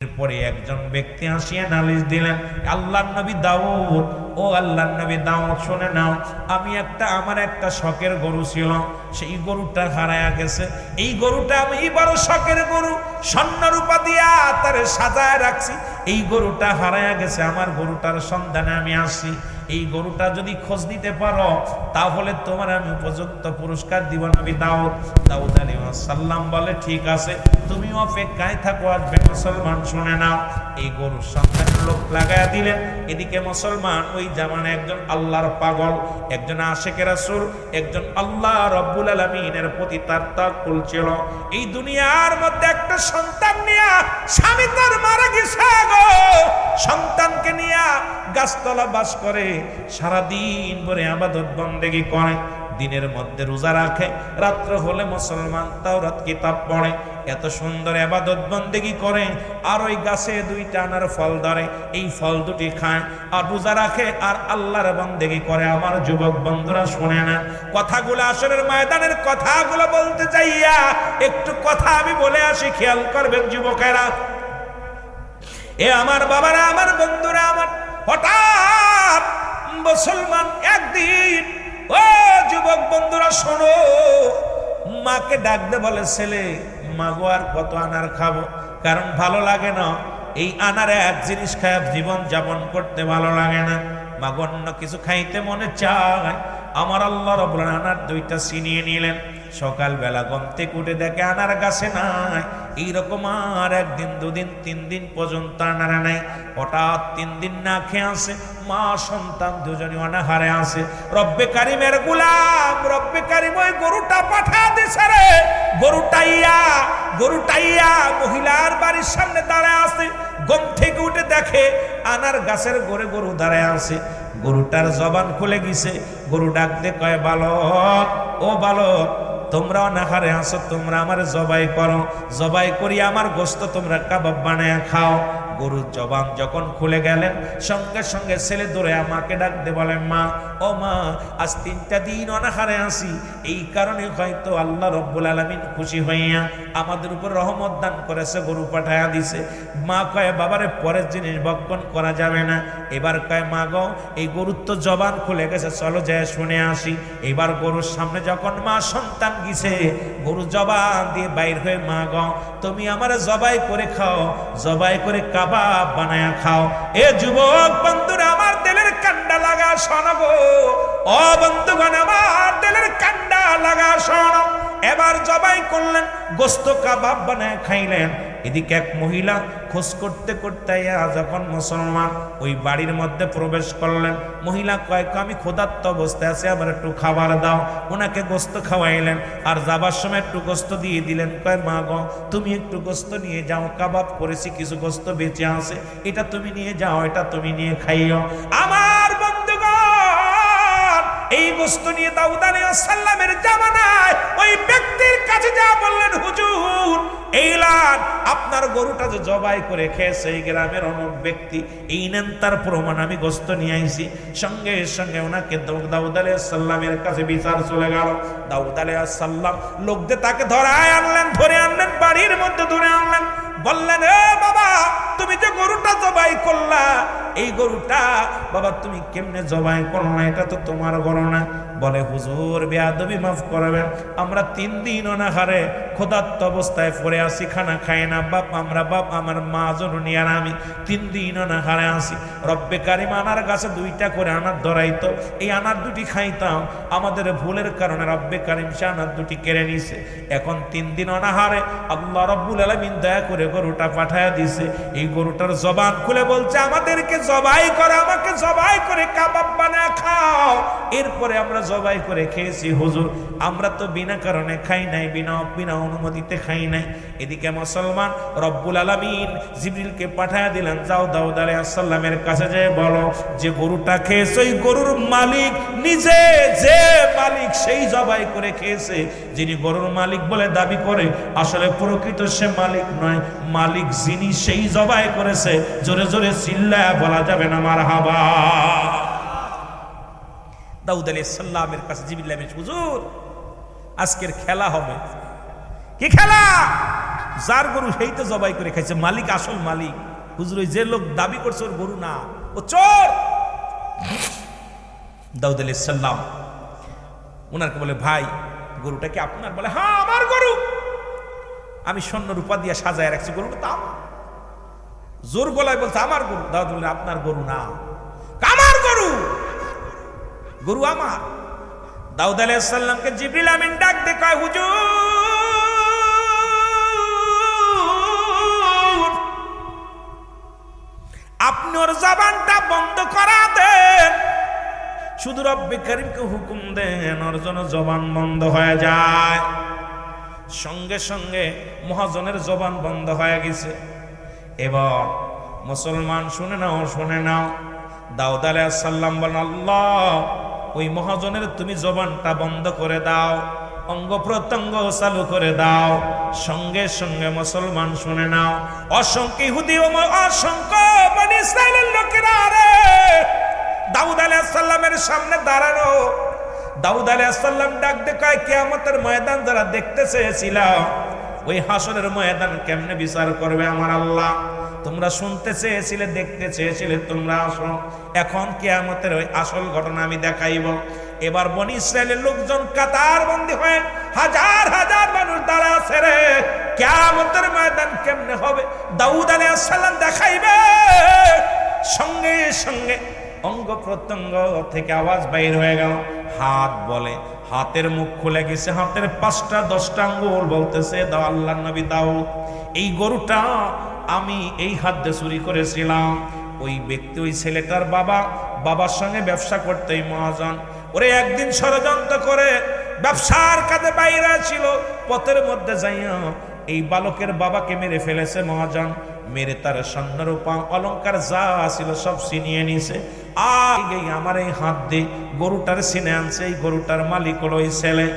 এরপরে একজন ব্যক্তি আসিয়া নালিশ দিলেন, আল্লাহর নবী দাউদ, ও আল্লাহর নবী দাউদ শুনে নাও, আমার একটা শখের গরু ছিল, সেই গরুটা হারায়া গেছে। এই গরুটা আমি বড় শখের গরু, স্বর্ণ রূপা দিয়া তারে সাজায় রাখছি। এই গরুটা হারায়া গেছে, আমার গরুটার সন্ধানে আমি আসছি। এই গরুটা যদি খোঁজ নিতে পারো তাহলে তোমার আমি উপযুক্ত পুরস্কার দিব। নবী দাউদ আলাইহিস সালাম বলে, ঠিক আছে, তুমি অপেক্ষায় থাকো, আসবে। মুসলমান শুনে নাও, এই গরুর সন্ধানের লোক লাগায়া দিলেন। এদিকে মুসলমান ওই জামানে একজন আল্লাহর পাগল, একজন আশিকে রাসূল, একজন আল্লাহ রব্বুল আলামিনের প্রতি তার তাওয়াক্কুল ছিল। এই দুনিয়ার মধ্যে একটা সন্তান নিয়া, স্বামী তার মারা গেছে গো, সন্তানকে নিয়া গাছতলা বাস করে, সারাদিন ভরে ইবাদত বন্দেগী করে, দিনের মধ্যে রোজা রাখে, রাত্র হলে মুসলমান তাওরাত কিতাব পড়ে, এত সুন্দর ইবাদত বন্দেগী করে, আর ওই গাছে দুইটা আনার ফল ধরে, এই ফল দুটি খায় আর রোজা রাখে আর আল্লাহর বন্দেগী করে। আমার যুবক বন্ধুরা শুনে না, কথাগুলো আসরের ময়দানের কথাগুলো বলতে চাইয়া একটু কথা আমি বলে আসি, খেয়াল করবেন যুবকেরা। এ আমার বাবারা, আমার বন্ধুরা, আমার হঠাৎ মুসলমান একদিন, ও যুবক বন্ধুরা শোনো, মাকে ডাকতে বলে, ছেলে, মাগো আর কত আনার খাবো, কারণ ভালো লাগে না এই আনারে এক জিনিস খায় জীবন যাপন করতে ভালো লাগে না, মাগো অন্য কিছু খাইতে মনে চায়। আমার আল্লাহ রাব্বুল আলামিন আনার দুইটা ছিনিয়ে নিলেন। সকালবেলা ঘুম থেকে উঠে দেখে আনার গাছে নাই। এইরকম আর একদিন, দুদিন, 3 দিন পর্যন্ত আনার নাই। হঠাৎ 3 দিন না খেয়ে আসে, মা সন্তান দুজনে অনাহারে আসে। রব্বে কারিমের গোলাম, রব্বে কারিম ওই গরুটা পাঠা দিছে রে। গরুটাইয়া মহিলার বাড়ির সামনে দাঁড়ায় আছে। ঘুম থেকে উঠে দেখে আনার গাছের গোড়ে গরু দাঁড়ায় আছে। গরুটার জবান খুলে গেছে। গরু ডাক দিয়ে কয়, বালক, ও বালক, তোমরা অনাহারে আসো, তোমরা আমার জবাই করো, জবাই করি আমার গোশত তোমরা কাবাব বানায় খাও। গরুর জবান যখন খুলে গেলেন, সঙ্গে সঙ্গে ছেলে দৌড়ে আমাকে ডাকতে বলে, মা, ও মা, আজ 3টা দিন অনাহারে আসি, এই কারণে হয়তো আল্লাহ রব্বুল আলামিন খুশি হইয়া আমাদের উপর রহমত দান করেছে, গরু পাঠায়া দিছে। মা কয়, বাবারে পরের জিনিস ভক্ষণ করা যাবে না। এবার কয়, মা গো, এই গরুর তো জবান খুলে গেছে, চলো যায় শুনে আসি। এবার গরুর সামনে যখন মা সন্তান গেছে, গরু জবান দিয়ে বাইর হয়ে, মা গো, তুমি আমারে জবাই করে খাও, জবাই করে কাবাব বানায়া খাও। এ যুবক বন্ধুরা, আমার দিলের কান্ডা লাগা শোনো গো, ও বন্ধুগণ, আমার দিলের কান্ডা লাগা শোনো। এবার জবাই করলেন, গোশত কাবাব বানায় খাইলেন। এদিকে এক মহিলা খোঁজ করতে করতে যখন মুসলমান ওই বাড়ির মধ্যে প্রবেশ করলেন, মহিলা কয়, আমি ক্ষুধার্ত অবস্থায় আছি, আমার একটু খাবার দাও। ওনাকে গোশত খাওয়াইলেন, আর যাবার সময় একটু গোশত দিয়ে দিলেন। কয়, মা গো, তুমি একটু গোশত নিয়ে যাও, কাবাব করেছি, কিছু গোশত বেঁচে আছে, এটা তুমি নিয়ে যাও, এটা তুমি নিয়ে খাইও। আমার বন্ধুগণ, এই গোশত নিয়ে দাউদ আলাইহিস সালামের জামানায় ওই ব্যক্তির কাছে যা বললেন, হুজুর, এইলান আপনার গরুটা যে জবাই করে খেয়েছে এই গ্রামের অমুক ব্যক্তি, এই নেন তার প্রমাণ, আমি গোশত নিয়ে আইছি। সঙ্গে সঙ্গে ওনাকে দাউদ আলাইহিস সালামের কাছে বিচার চলে গেল। দাউদ আলাইহিস সালাম লোকদের তাকে ধরে আনলেন, বাড়ির মধ্যে ধরে আনলেন। বললেন, এ বাবা, তুমি যে গরুটা জবাই করলা, এই গরুটা বাবা তুমি কেমনে জবাই করো না, এটা তো তোমার গরু না। বলে, হুজুর, বেয়াদবি মাফ করবেন, আমরা 3 দিন অনাহারে ক্ষুধার্ত অবস্থায় পড়ে আসি, খানা খাই না বাপ, আমার মা জননী আর আমি 3 দিন অনাহারে আসি। রব্বে কারিম আনার গাছে 2টা করে আনার ধরাইতো, এই আনার 2টি খাইতাম, আমাদের ভুলের কারণে রব্বে কারিম সে আনার 2টি কেড়ে নিছে। এখন 3 দিন অনাহারে আল্লাহ রব্বুল আলামিন দয়া করে গরুটা পাঠায়া দিছে। এই গরুটার জবান খুলে বলছে, আমাদেরকে জবাই করে, আমাকে জবাই করে কাবাব বানায় খাও। এরপরে আমরা জবাই করে খেয়েছি হুজুর, আমরা তো বিনা কারণে খাই নাই, বিনা অনুমতিতে খাই নাই। এদিকে মুসলমান রব্বুল আলামিন জিবরিলকে পাঠায়া দিলেন, যাও দাউদ আলাইহিস সালামের কাছে যেয়ে বলো, যে গরুটা খেয়েছে ওই গরুর মালিক নিজে, যে মালিক সেই জবাই করে খেয়েছে। যিনি গরুর মালিক বলে দাবি করে, আসলে প্রকৃত সে মালিক নয়, মালিক যিনি সেই জবাই করেছে। জোরে জোরে চিল্লায়া বলা যাবে না মারহাবা। দাউদ আলাইহিস সালামের কাছে জিবরিল এসে, হুজুর, আজকের খেলা হবে। কি খেলা? যার গরু সেই তো জবাই করে খাইছে, মালিক আসল মালিক। হুজুর ওই যে লোক দাবি করছে ওর গরু না, ও চোর। দাউদ আলাইহিস সালাম ওনাকে বলে, ভাই গরুটা কি আপনার? বলে, হ্যাঁ আমার গরু, আমি স্বর্ণ রূপা দিয়ে সাজায় রাখছি, গরুটা তো আমার। জোর গলায় বলছে আমার গরু। দাউদ বলে, আপনার গরু না, আমার গরু, গরু আমার। দাউদ আলাইহিস সালামকে জিবরিল আমিন ডাক দিয়ে কয়, হুজুর আপনি ওর জবানটা বন্ধ করা দেন, শুধু রব্বে কারীমকে হুকুম দেন ওর জন্য জবান বন্ধ হয়ে যায়। সঙ্গে সঙ্গে মহাজনের জবান বন্ধ হয়ে গেছে। এবার মুসলমান শুনে নাও, শুনে নাও, দাউদ আলাইহিস সালাম বলেন, আল্লাহ ওই মহাজনের তুমি জবানটা বন্ধ করে দাও, অঙ্গ প্রত্যঙ্গ চালু করে দাও। সঙ্গে সঙ্গে মুসলমান শুনে নাও, অসংখ্য ইহুদি ও অসংখ্য বনি ইসরাইলের লোকেরা রে দাউদ আলাইহিস সালামের সামনে দাঁড়ানো। দাউদ আলাইহিস সালাম ডাক দিয়ে কয়, কিয়ামতের ময়দান যারা দেখতে চেয়েছিল, ওই হাসরের ময়দান কেমনে বিচার করবে আমার আল্লাহ? তোমরা শুনতে চেয়েছিলে, দেখতে চেয়েছিলে, তোমরা আসো, এখন কিয়ামতের ওই আসল ঘটনা আমি দেখাইব। এবার বনি ইসরাইলের লোকজন কাতার বন্দী হয়ে হাজার হাজার মানুষ দাঁড়া আছে রে, কিয়ামতের ময়দান কেমনে হবে দাউদ আলাইহিস সালাম দেখাইবে। সঙ্গে সঙ্গে অঙ্গ প্রত্যঙ্গ থেকে আওয়াজ বাইর হয়ে গেল, হাত বলে, হাতের মুখ খুলে গেছে, হাতের 5টা 10টা আঙ্গুল বলতেছে, দাও আল্লাহর নবী দাও, এই গরুটা আমি এই হাত দিয়ে চুরি করেছিলাম। ওই ব্যক্তি, ওই ছেলেটার বাবার সঙ্গে ব্যবসা করতে মহাজন, ওরে একদিন ষড়যন্ত্র করে ব্যবসার কাজে বাইরে ছিল, পথের মধ্যে যাইয়া এই বালকের বাবাকে মেরে ফেলেছে মহাজন। মেরে তার স্বর্ণ রূপা অলংকার যা ছিল সব ছিনিয়ে নিছে। আমার এই হাত দিয়ে গরুটার ছিনে আনছে, এই গরুটার মালিক হলো এই ছেলে।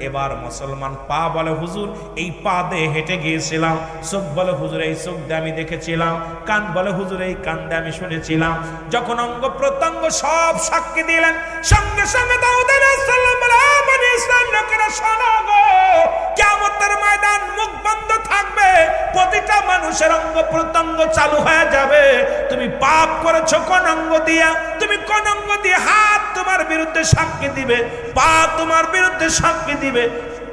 এবার মুসলমান পা বলে, হুজুর এই পা দিয়ে হেঁটে গিয়েছিলাম। চোখ বলে, হুজুর এই চোখ দিয়ে আমি দেখেছিলাম। কান বলে, হুজুর এই কান দিয়ে আমি শুনেছিলাম। যখন অঙ্গ প্রত্যঙ্গ সব সাক্ষী দিলেন, সঙ্গে সঙ্গে দাউদ আলাইহিস সালাম বলে, বনি ইসরাইল লোকেরা শোনো গো, কিয়ামতের ময়দান মুখ বন্ধ থাকবে, প্রতিটা মানুষের অঙ্গ প্রত্যঙ্গ চালু হয়ে যাবে। তুমি পাপ করেছো কোন অঙ্গ দিয়া, তুমি কোন অঙ্গ দিয়ে, হাত তোমার বিরুদ্ধে সাক্ষী দিবে, পা তোমার বিরুদ্ধে সাক্ষী দিবে,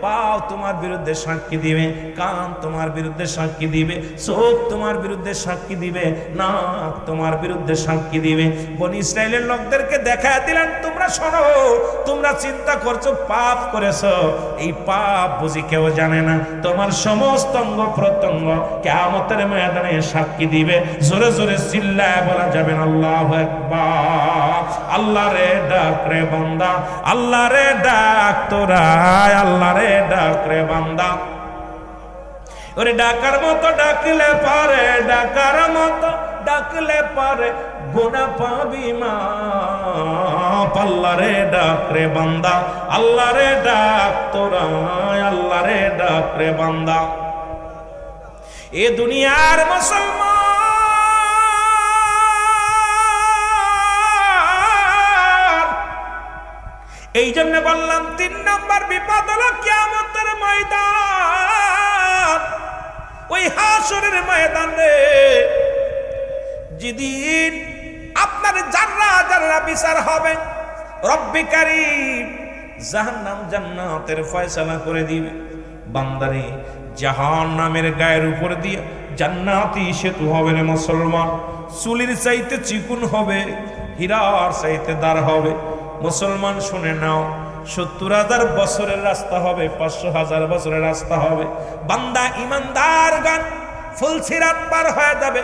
পাও তোমার বিরুদ্ধে সাক্ষী দিবে, কান তোমার বিরুদ্ধে সাক্ষী দিবে, চোখ তোমার বিরুদ্ধে সাক্ষী দিবে, নাক তোমার বিরুদ্ধে সাক্ষী দিবে। বনি ইসরাইলের লোকদেরকে দেখায় দিলেন, তোমরা শোনো, তোমরা চিন্তা করছো পাপ করেছো, এই পাপ বুঝি কেউ জানে না। তোমার সমস্ত অঙ্গ প্রত্যঙ্গ কিয়ামতের ময়দানে সাক্ষী দিবে। জোরে জোরে চিল্লায় বলা যাবেন আল্লাহু আকবার। আল্লাহ রে ডাক রে বান্দা, আল্লাহ রে ডাক তোরা, আল্লাহ রে ডাক রে বান্দা। ওরে ডাকার মতো ডাকলে পারে, ডাকার মতো ডাকলে পারে, গুনাহ পাবি মাপ। আল্লাহ রে ডাক রে বান্দা, আল্লাহ রে ডাক তোরা, আল্লাহ রে ডাক রে বান্দা। এ দুনিয়ার মুসলমান, এই জন্য বললাম 3 নম্বর বিপদ হলো কিয়ামতের ময়দান। ওই হাসরের ময়দানে যেদিন আপনার জাররা জাররা বিচার হবে, রব্বে কারীম জাহান্নাম জান্নাতের ফয়সালা করে দিবে। বান্দারে জাহান্নামের গায়ের উপর দিয়ে জান্নাতি সেতু হবে রে মুসলমান, চুলির চাইতে চিকুন হবে, হীরার চাইতে দার হবে। মুসলমান শুনে নাও, 70,000 বছরের রাস্তা হবে, 500,000 বছরের রাস্তা হবে। বান্দা ইমানদার গান ফুলসিরাত পার হয়ে যাবে,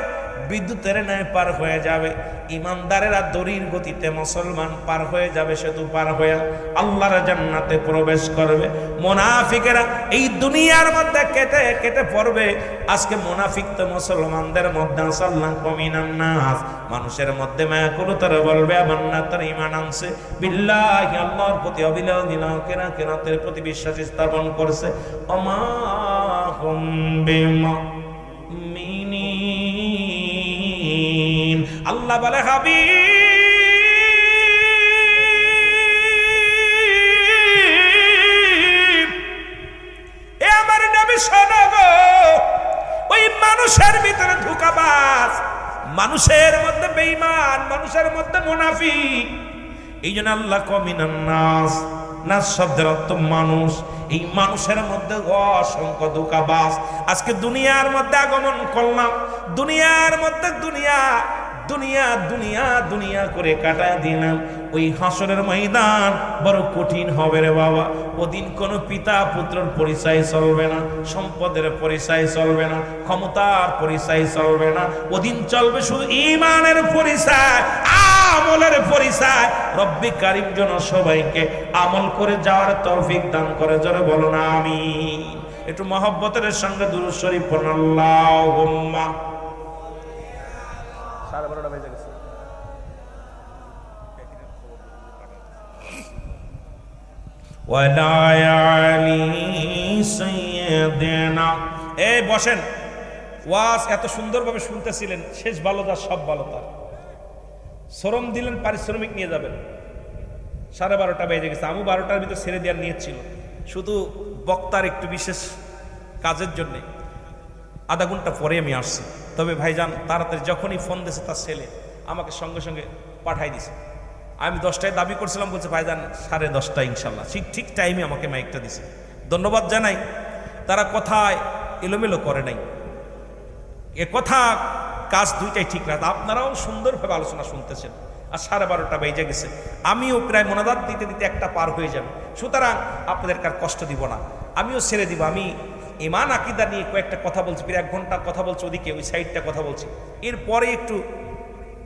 বিদ্যুতের ন্যায় পার হয়ে যাবে। ইমানদারেরা দড়ির গতিতে মুসলমান পার হয়ে যাবে, সেতু পার হয়ে আল্লাহর জান্নাতে প্রবেশ করবে। মুনাফিকেরা এই দুনিয়ার মধ্যে কেটে কেটে পড়বে। আজকে মুনাফিক তো মুসলমানদের মধ্যে আসাল্লাহ কমিনান নাস, মানুষের মধ্যে মায়া করে তারা বলবে আমার না তার ঈমান আনছে, বিল্লাহি আল্লাহর প্রতি অবিলম্ব কিরাতের প্রতি বিশ্বাস স্থাপন করছে। ওমা হুম বিমুমিনিন, আল্লাহ বলে হাবিব এ আমার নবী শোনো গো, মানুষের মধ্যে বেঈমান, মানুষের মধ্যে মুনাফিক। এই জন্য আল্লাহ কমিনান নাস, নাস শব্দের অর্থ মানুষ। এই মানুষের মধ্যে অসংখ্য ধোঁকাবাজ। আজকে দুনিয়ার মধ্যে আগমন করলাম, দুনিয়ার মধ্যে দুনিয়া দুনিয়া দুনিয়া দুনিয়া করে কাটায় দিলাম। ওই হাসরের ময়দান বড় কঠিন হবে রে বাবা। ওদিন কোনো পিতা পুত্রের পরিচয় চলবে না, সম্পদের পরিচয় চলবে না, ক্ষমতার পরিচয় চলবে না। ওদিন চলবে শুধু ঈমানের পরিচয়, আমলের পরিচয়। রব্বি কারীম যেন সবাইকে আমল করে যাওয়ার তৌফিক দান করে, জোরে বলো না আমিন। একটু মহব্বতের সঙ্গে দুরূদ শরীফ পড়ুন, আল্লাহুম্মা। 12:30 বেজে গেছে। এই বসেন, ওয়াজ এত সুন্দরভাবে শুনতেছিলেন, শেষ ভালো তার সব ভালো তার। শ্রম দিলেন, পারিশ্রমিক নিয়ে যাবেন। 12:30 বেজে গেছে। আমি 12টার ভিতর ছেড়ে দেওয়ার নিয়ত ছিল, শুধু বক্তার একটু বিশেষ কাজের জন্যে আধা ঘন্টা পরে আমি আসছি। তবে ভাইজান তাড়াতাড়ি যখনই ফোন দিয়েছে তার ছেলে আমাকে সঙ্গে সঙ্গে পাঠাই দিছে। আমি 10টায় দাবি করছিলাম, বলছে ভাইজান 10:30 ইনশাল্লাহ। ঠিক টাইমে আমাকে মাইকটা দিছে। ধন্যবাদ জানাই, তারা কথায় এলোমেলো করে নাই। এ কথা কাজ দুইটাই ঠিক রাখে। আপনারাও সুন্দরভাবে আলোচনা শুনতেছেন। আর 12:30 বেজে গেছে, আমিও প্রায় মোনাজাত দিতে দিতে একটা পার হয়ে যাবে। সুতরাং আপনাদেরকে আর কষ্ট দিব না, আমিও ছেড়ে দিব। আমি ঈমান আকীদা নিয়ে কয়েকটা কথা বলছি, প্রায় 1 ঘন্টা কথা বলছি, ওদিকে ওই সাইডটা কথা বলছি। এরপরে একটু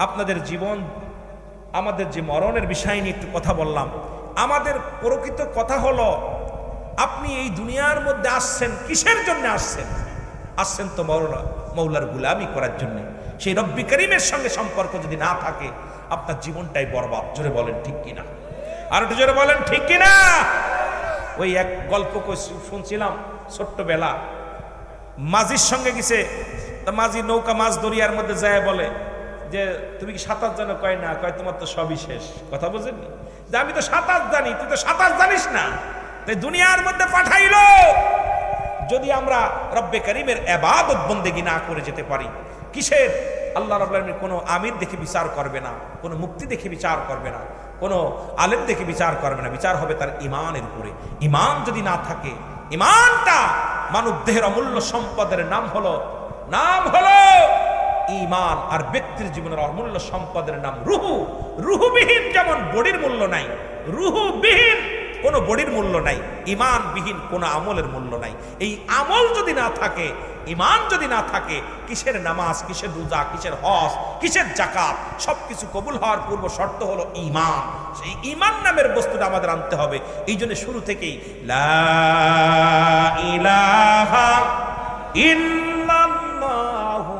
আপনাদের জীবন, আমাদের যে মরণের বিষয় নিয়ে একটু কথা বললাম। আমাদের প্রকৃত কথা হলো, আপনি এই দুনিয়ার মধ্যে আসছেন কিসের জন্য আসছেন? আসছেন তো মৌলার গুলামি করার জন্য। সেই রব্বি করিমের সঙ্গে সম্পর্ক যদি না থাকে, আপনার জীবনটাই বরবাদ। জোরে বলেন ঠিক কিনা? আর একটু জোরে বলেন ঠিক কিনা? ওই এক গল্প শুনছিলাম ছোট্টবেলা, মাঝির সঙ্গে গেছে। তা মাঝি নৌকা মাছ দরিয়ার মধ্যে যায়, বলে যে তুমি কি সাঁতার জানো? কয় না। কয় তোমার তো সবই শেষ। কথা বোঝেননি? যে আমি তো সাঁতার জানি, তুই তো সাঁতার জানিস না। তাই দুনিয়ার মধ্যে পাঠাইলো। যদি আমরা রব্বে করিমের ইবাদত বন্দেগী না করে যেতে পারি, কিসের? আল্লাহ রাব্বুল আলামিন কোনো আমির দেখে বিচার করবে না, কোনো মুক্তি দেখে বিচার করবে না, কোনো আলেম দেখে বিচার করবে না। বিচার হবে তার ঈমানের উপরে। ঈমান যদি না থাকে, ঈমানটা মানব দেহের অমূল্য সম্পদের নাম হলো ঈমান। আর ব্যক্তির জীবনের অমূল্য সম্পদের নাম রুহু। রুহুবিহীন যেমন বডির মূল্য নাই, রুহুবিহীন কোনো বডির মূল্য নাই, ঈমানবিহীন কোনো আমলের মূল্য নাই। এই আমল যদি না থাকে, ঈমান যদি না থাকে, কিসের নামাজ, কিসের রোজা, কিসের হজ, কিসের যাকাত? সবকিছু কবুল হওয়ার পূর্ব শর্ত হলো ঈমান। সেই ঈমান নামের বস্তুটা আমাদের আনতে হবে। এই জন্য শুরু থেকেই লা ইলাহা ইল্লাল্লাহু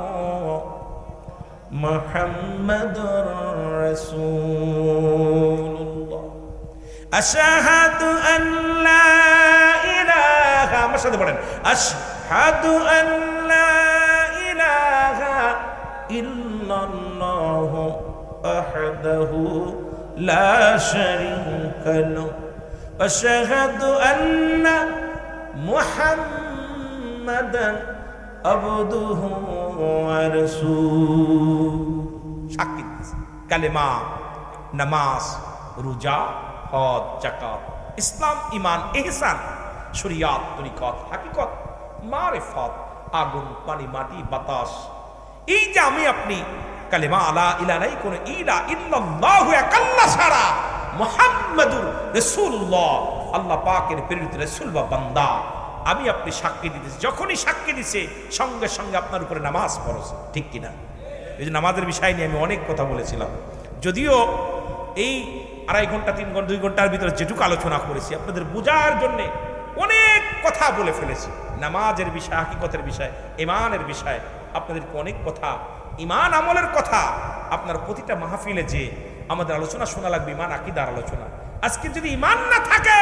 মুহাম্মাদুর রাসূলুল্লাহ, আশহাদু আন লা ইলাহা, আমার সাথে পড়েন, আশহাদু আন লা ইলাহা ইল্লাল্লাহু ওয়াহদাহু লা শারীকা লাহু, আশহাদু আন্না মুহাম্মাদান আবদুহু ওয়া রাসূলুহু। সাক্ষী কালেমা, নামাজ, রোজা, হজ, যাকাত, ইসলাম, ঈমান, ইহসান, শরিয়াত, তরিকত, হাকিকত, মারিফত, আগুন, পানি, মাটি, বাতাস। এই যে আমি আপনি কালেমা লা ইলাহা নাই, কোন ইলা ইল্লাল্লাহু এক আল্লাহ ছাড়া, মুহাম্মাদুর রাসূলুল্লাহ আল্লাহ পাকের প্রেরিত রাসূল বা বান্দা, আমি আপনি সাক্ষী দিতেছি। যখনই সাক্ষী দিছে, সঙ্গে সঙ্গে আপনার উপরে নামাজ ফরজ। ঠিক কিনা? এই যে নামাজের বিষয় নিয়ে আমি অনেক কথা বলেছিলাম, যদিও এই 2.5 ঘন্টা 3 ঘন্টা 2 ঘন্টার ভিতরে যেটুকু আলোচনা করেছি আপনাদের বোঝার জন্যে অনেক কথা বলে ফেলেছি। নামাজের বিষয়, হাকিকতের বিষয়, ঈমানের বিষয় আপনাদেরকে অনেক কথা, ঈমান আমলের কথা আপনার প্রতিটা মাহফিলে যে আমাদের আলোচনা শোনা লাগবে। ঈমান আকীদার আলোচনা। আজকে যদি ঈমান না থাকে,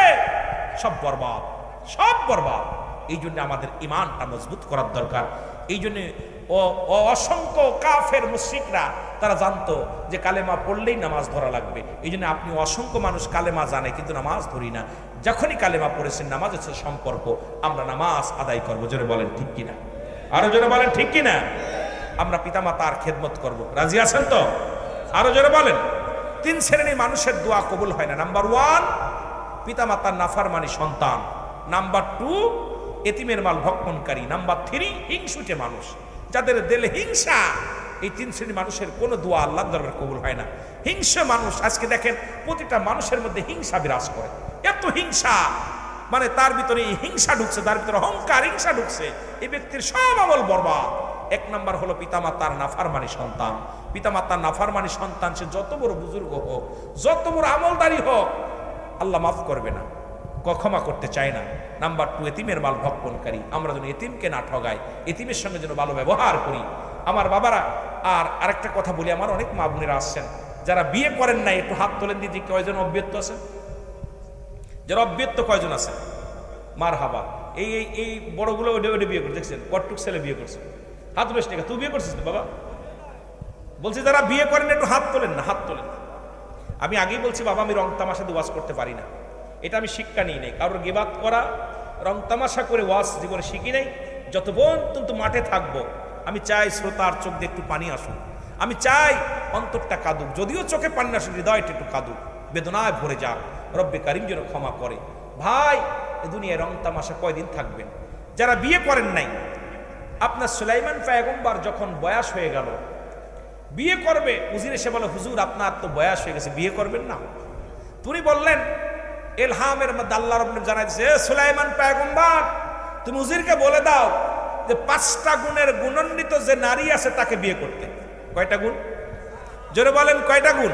সব বরবাদ, সব বরবাদ। এই জন্য আমাদের ঈমানটা মজবুত করার দরকার। এই জন্য অসংখ্য কাফের মুশরিকরা তারা জানতো যে কালেমা পড়লেই নামাজ ধরা লাগবে। এই জন্য আপনি অসংখ্য মানুষ কালেমা জানে কিন্তু নামাজ ধরি না। যখনই কালেমা পড়েছেন, নামাজের সাথে সম্পর্ক, আমরা নামাজ আদায় করবো। জোরে বলেন ঠিক কিনা? আরো জোরে বলেন ঠিক কিনা? আমরা পিতামাতার খেদমত করব। রাজি আছেন তো? আরো জোরে বলেন। 3 শ্রেণীর মানুষের দোয়া কবুল হয় না। নাম্বার 1, পিতামাতার নাফরমানি সন্তান। নাম্বার 2, এতিমের মাল ভক্ষণকারী। নাম্বার 3, হিংসুটে মানুষ, যাদের দিলে হিংসা। এই 3 শ্রেণীর মানুষের কোনো দোয়া আল্লাহর দরবারে কবুল হয় না। হিংসা মানুষ, আজকে দেখেন প্রতিটা মানুষের মধ্যে হিংসা বিরাজ করে। এত হিংসা, মানে তার ভিতরে এই হিংসা ঢুকছে, তার ভিতরে অহংকার, হিংসা ঢুকছে, এই ব্যক্তির সব আমল বরবাদ। 1 নাম্বার হলো পিতামাতার নাফরমানি সন্তান। পিতামাতার নাফরমানি সন্তান, সে যত বড় বুজুর্গ হোক, যত বড় আমলদারি হোক, আল্লাহ মাফ করবে না, ক্ষমা করতে চায় না। নাম্বার 2, এতিমের মাল ভক্ষণকারী। আমরা যেন এতিমকে না ঠগাই, এতিমের সঙ্গে যেন ভালো ব্যবহার করি। আমার বাবারা, আর আরেকটা কথা বলি, আমার অনেক মা বোনেরা আসছেন যারা বিয়ে করেন নাই, একটু হাত তোলেন দিদি, কয়জন অব্যক্ত আছেন? যারা অব্যক্ত কয়জন আছে? মারহাবা। এই এই এই বড়গুলো ওডে বিয়ে করে দেখছেন, কটটুক ছেলে বিয়ে করছে, হাত বেশ টাকা। তুই বিয়ে করছিস না বাবা? বলছি যারা বিয়ে করেন একটু হাত তোলেন না, হাত তোলেন। আমি আগেই বলছি বাবা, আমি রং তামাশা দিয়ে ওয়াজ করতে পারি না, এটা আমি শিক্ষা নিই নাই। কারোর গিবাত করা, রং তামাশা করে ওয়াজ জীবনে শিখি নাই। যত পর্যন্ত মাঠে থাকবো, আমি চাই শ্রোতার চোখ দিয়ে একটু পানি আসুক, আমি চাই অন্তরটা কাঁদুক, যদিও চোখে পানি আসুক, হৃদয়টা একটু কাঁদুক, বেদনায় ভরে যাক, রব্বে কারিম যেন ক্ষমা করে। ভাই, এ দুনিয়ায় রং তামাশা কয়দিন থাকবেন? যারা বিয়ে করেন নাই, আপনার সুলাইমান পয়গম্বর যখন বয়স হয়ে গেল, বিয়ে করবে, উজির এসে বলে, হুজুর আপনার তো বয়স হয়ে গেছে, বিয়ে করবেন না? তিনি বললেন, এলহামের মধ্যে আল্লাহ রাব্বুল জানাই দিয়েছে, সুলাইমান পয়গম্বর, তুমি উজিরকে বলে দাও যে 5টা গুণের গুণান্বিত যে নারী আছে তাকে বিয়ে করতে। কয়টা গুণ? জোরে বলেন, কয়টা গুণ?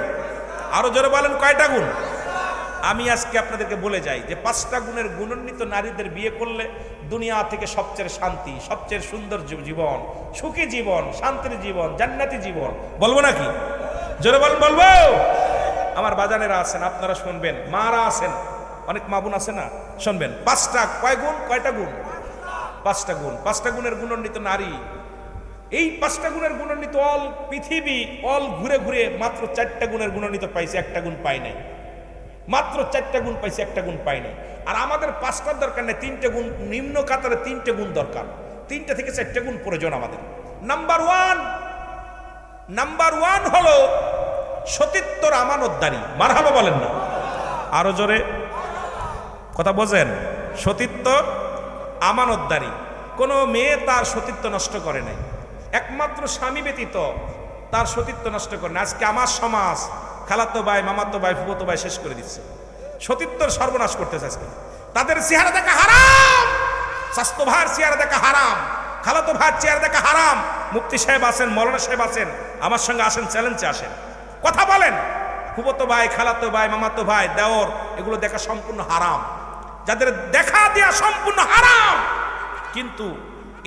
আরো জোরে বলেন, কয়টা গুণ? আমি আজকে আপনাদেরকে বলে যাই যে 5টা গুণের গুণান্বিত নারীদের বিয়ে করলে দুনিয়া থেকে সবচেয়ে শান্তি, সবচেয়ে সুন্দর জীবন, সুখী জীবন, শান্তির জীবন, জান্নাতি জীবন। বলবো নাকি? জোরে বলেন, বলবো? আমার বাজানেরা আছেন, আপনারা শুনবেন, মারা আছেন, অনেক মা বোন আছে না, শুনবেন। 5টা কয় গুণ? কয়টা গুণ? 5টা গুণ। 5টা গুণের গুণান্বিত নারী, এই 5টা গুণের গুণান্বিত অল পৃথিবী, অল ঘুরে ঘুরে মাত্র 4টা গুণের গুণান্বিত পাইছে, 1টা গুণ পাই নাই। মাত্র 4টা গুণ পাইছে, 1টা গুণ পাই নাই। আর আমাদের 5টার দরকার নেই, 3টে গুণ, নিম্ন কাতারে 3টে গুণ দরকার, 3টে থেকে 4টে গুণ প্রয়োজন আমাদের। নাম্বার 1 হলো সতীত্বর আমানতদারি। মারহাবা বলেন না, আরো জোরে কথা বোঝেন। সতীত্ব আমানতদারি। কোন মেয়ে তার সতীত্ব নষ্ট করে নাই, একমাত্র স্বামী ব্যতীত তার সতীত্ব নষ্ট করে না। আজকে আমার সমাজ খালাতো ভাই, মামাতো ভাই, ফুফাতো ভাই শেষ করে দিচ্ছে, সতীত্বর সর্বনাশ করতেছে। আজকে তাদের চেহারা দেখা হারাম, স্বাস্থ্য ভাইয়ের চেহারা দেখা হারাম, খালাতো ভাইয়ের চেহারা দেখা হারাম। মুফতি সাহেব আছেন, মৌলানা সাহেব আছেন, আমার সঙ্গে আসেন, চ্যালেঞ্জে আসেন, কথা বলেন। ফুফাতো ভাই, খালাতো ভাই, মামাতো ভাই, দেওর, এগুলো দেখা সম্পূর্ণ হারাম, যাদের দেখা দেয়া সম্পূর্ণ হারাম। কিন্তু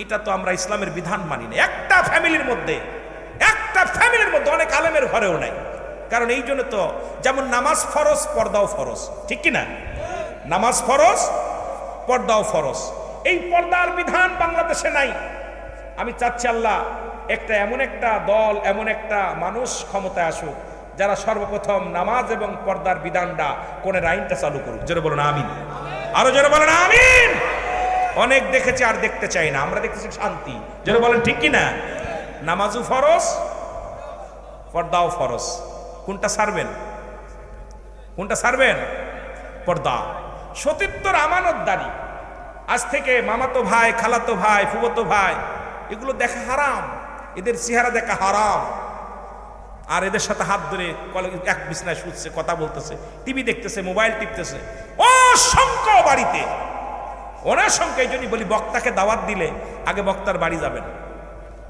এটা তো আমরা ইসলামের বিধান মানি না। একটা ফ্যামিলির মধ্যে অনেক আলেমের ঘরেও নাই। কারণ এই জন্য তো, যেমন নামাজ ফরজ, পর্দাও ফরজ, ঠিক কিনা? নামাজ ফরজ, পর্দাও ফরজ। এই পর্দার বিধান বাংলাদেশে নাই। আমি চাচ্ছি আল্লাহ এমন একটা দল, এমন একটা মানুষ ক্ষমতায় আসুক, যারা সর্বপ্রথম নামাজ এবং পর্দার বিধানটা, কোনের আইনটা চালু করুক। জোরে বলুন আমিন, আরো জোরে বলেন আমিন। অনেক দেখেছি, আর দেখতে চাই না, আমরা দেখতেছি শান্তি। জোরে বলেন ঠিক কিনা? নামাজও ফরজ, পর্দাও ফরজ। কোনটা ছাড়বেন? কোনটা ছাড়বেন? পর্দা। সতীত্বর আমানতদারি। আজ থেকে মামাতো ভাই, খালাতো ভাই, ফুফাতো ভাই, এগুলো দেখা হারাম, এদের চেহারা দেখা হারাম। আর এদের সাথে হাত ধরে এক বিছনায় শুচ্ছে, কথা বলতেছে, টিভি দেখতেছে, মোবাইল টিপতেছে, অসংখ্য বাড়িতে, অনেক সংখ্যা। এই জন্যই বলি, বক্তাকে দাওয়াত দিলে আগে বক্তার বাড়ি যাবেন।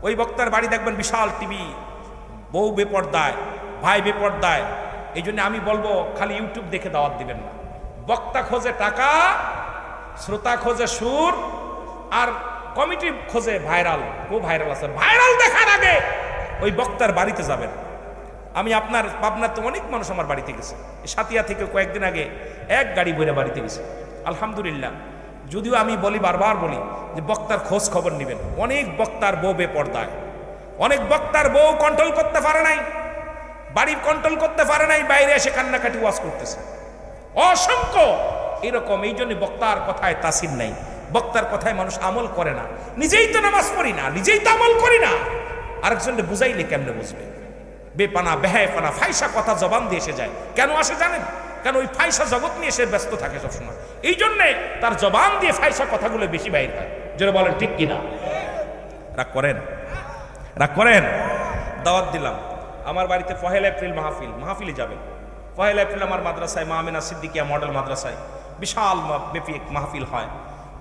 ওই বক্তার বাড়ি দেখবেন বিশাল টিভি, বউ বেপর্দায়, ভাই বেপর্দায়। এই জন্য আমি বলবো, খালি ইউটিউব দেখে দাওয়াত দিবেন না। বক্তা খোঁজে টাকা, শ্রোতা খোঁজে সুর, আর কমিটি খোঁজে ভাইরাল। ভাইরাল আছে, ভাইরাল দেখার আগে ওই বক্তার বাড়িতে যাবেন। আমি আপনার পাবনার তো অনেক মানুষ আমার বাড়িতে গেছে, সাতিয়া থেকে কয়েকদিন আগে এক গাড়ি বইরা বাড়িতে গেছে, আলহামদুলিল্লাহ। যদিও আমি বলি, বারবার বলি যে বক্তার খোঁজ খবর নেবেন। অনেক বক্তার বউ বেপর্দায়, অনেক বক্তার বউ কন্ট্রোল করতে পারে নাই, বাড়ি কন্ট্রোল করতে পারে নাই, বাইরে এসে কান্নাকাটি ওয়াজ করতেছে, অসংখ্য এরকম। এই জন্য বক্তার কথায় তাসির নাই, বক্তার কথায় মানুষ আমল করে না। নিজেই তো নামাজ পড়ি না, নিজেই তো আমল করি না, আরেকজনকে বুঝাইলে কেমনে বুঝবে? বেপানা বেহায়পানা ফাইসা কথা জবান দিয়ে এসে যায়। কেন আসে জানেন? কারণ ওই ফাইসা জগৎ নিয়ে সে ব্যস্ত থাকে সবসময়, এই জন্যে তার জবান দিয়ে ফাইসা কথাগুলো বেশি বাইর হয়। যেটা বলেন ঠিক কিনা? রাগ করেন? রাগ করেন? দাওয়াত দিলাম আমার বাড়িতে 1 এপ্রিল মাহফিলে যাবেন। 1 এপ্রিল আমার মাদ্রাসায় মা আমিনা সিদ্দিকিয়া মডেল মাদ্রাসায় বিশাল ব্যাপী মাহফিল হয়।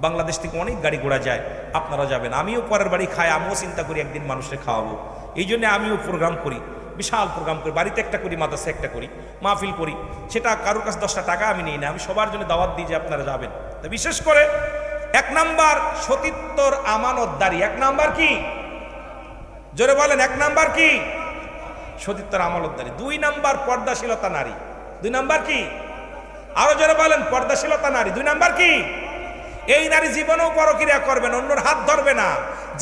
বাংলাদেশ থেকে অনেক গাড়ি ঘোড়া যায়, আপনারা যাবেন। আমিও পরের বাড়ি খাই, আমিও চিন্তা করি একদিন মানুষকে খাওয়াবো, এই জন্য আমিও প্রোগ্রাম করি, বিশাল প্রোগ্রাম করি। বাড়িতে একটা করি, মাদ্রাসায় একটা করি, মাহফিল করি। সেটা কারোর কাছে 10টা টাকা আমি নিই না, আমি সবার জন্য দাওয়াত দিই যে আপনারা যাবেন। তো বিশেষ করে 1 নাম্বার সতীত্বর আমানতদারি। 1 নাম্বার কি? জোরে বলেন, 1 নাম্বার কি? সতীত্বর আমানতদারি। 2 নাম্বার পর্দাশীলতা নারী। 2 নাম্বার কি? আরো জোরে বলেন, পর্দাশীলতা নারী। 2 নাম্বার কি? এই নারী জীবনেও পরক্রিয়া করবে না, অন্যর হাত ধরবে না।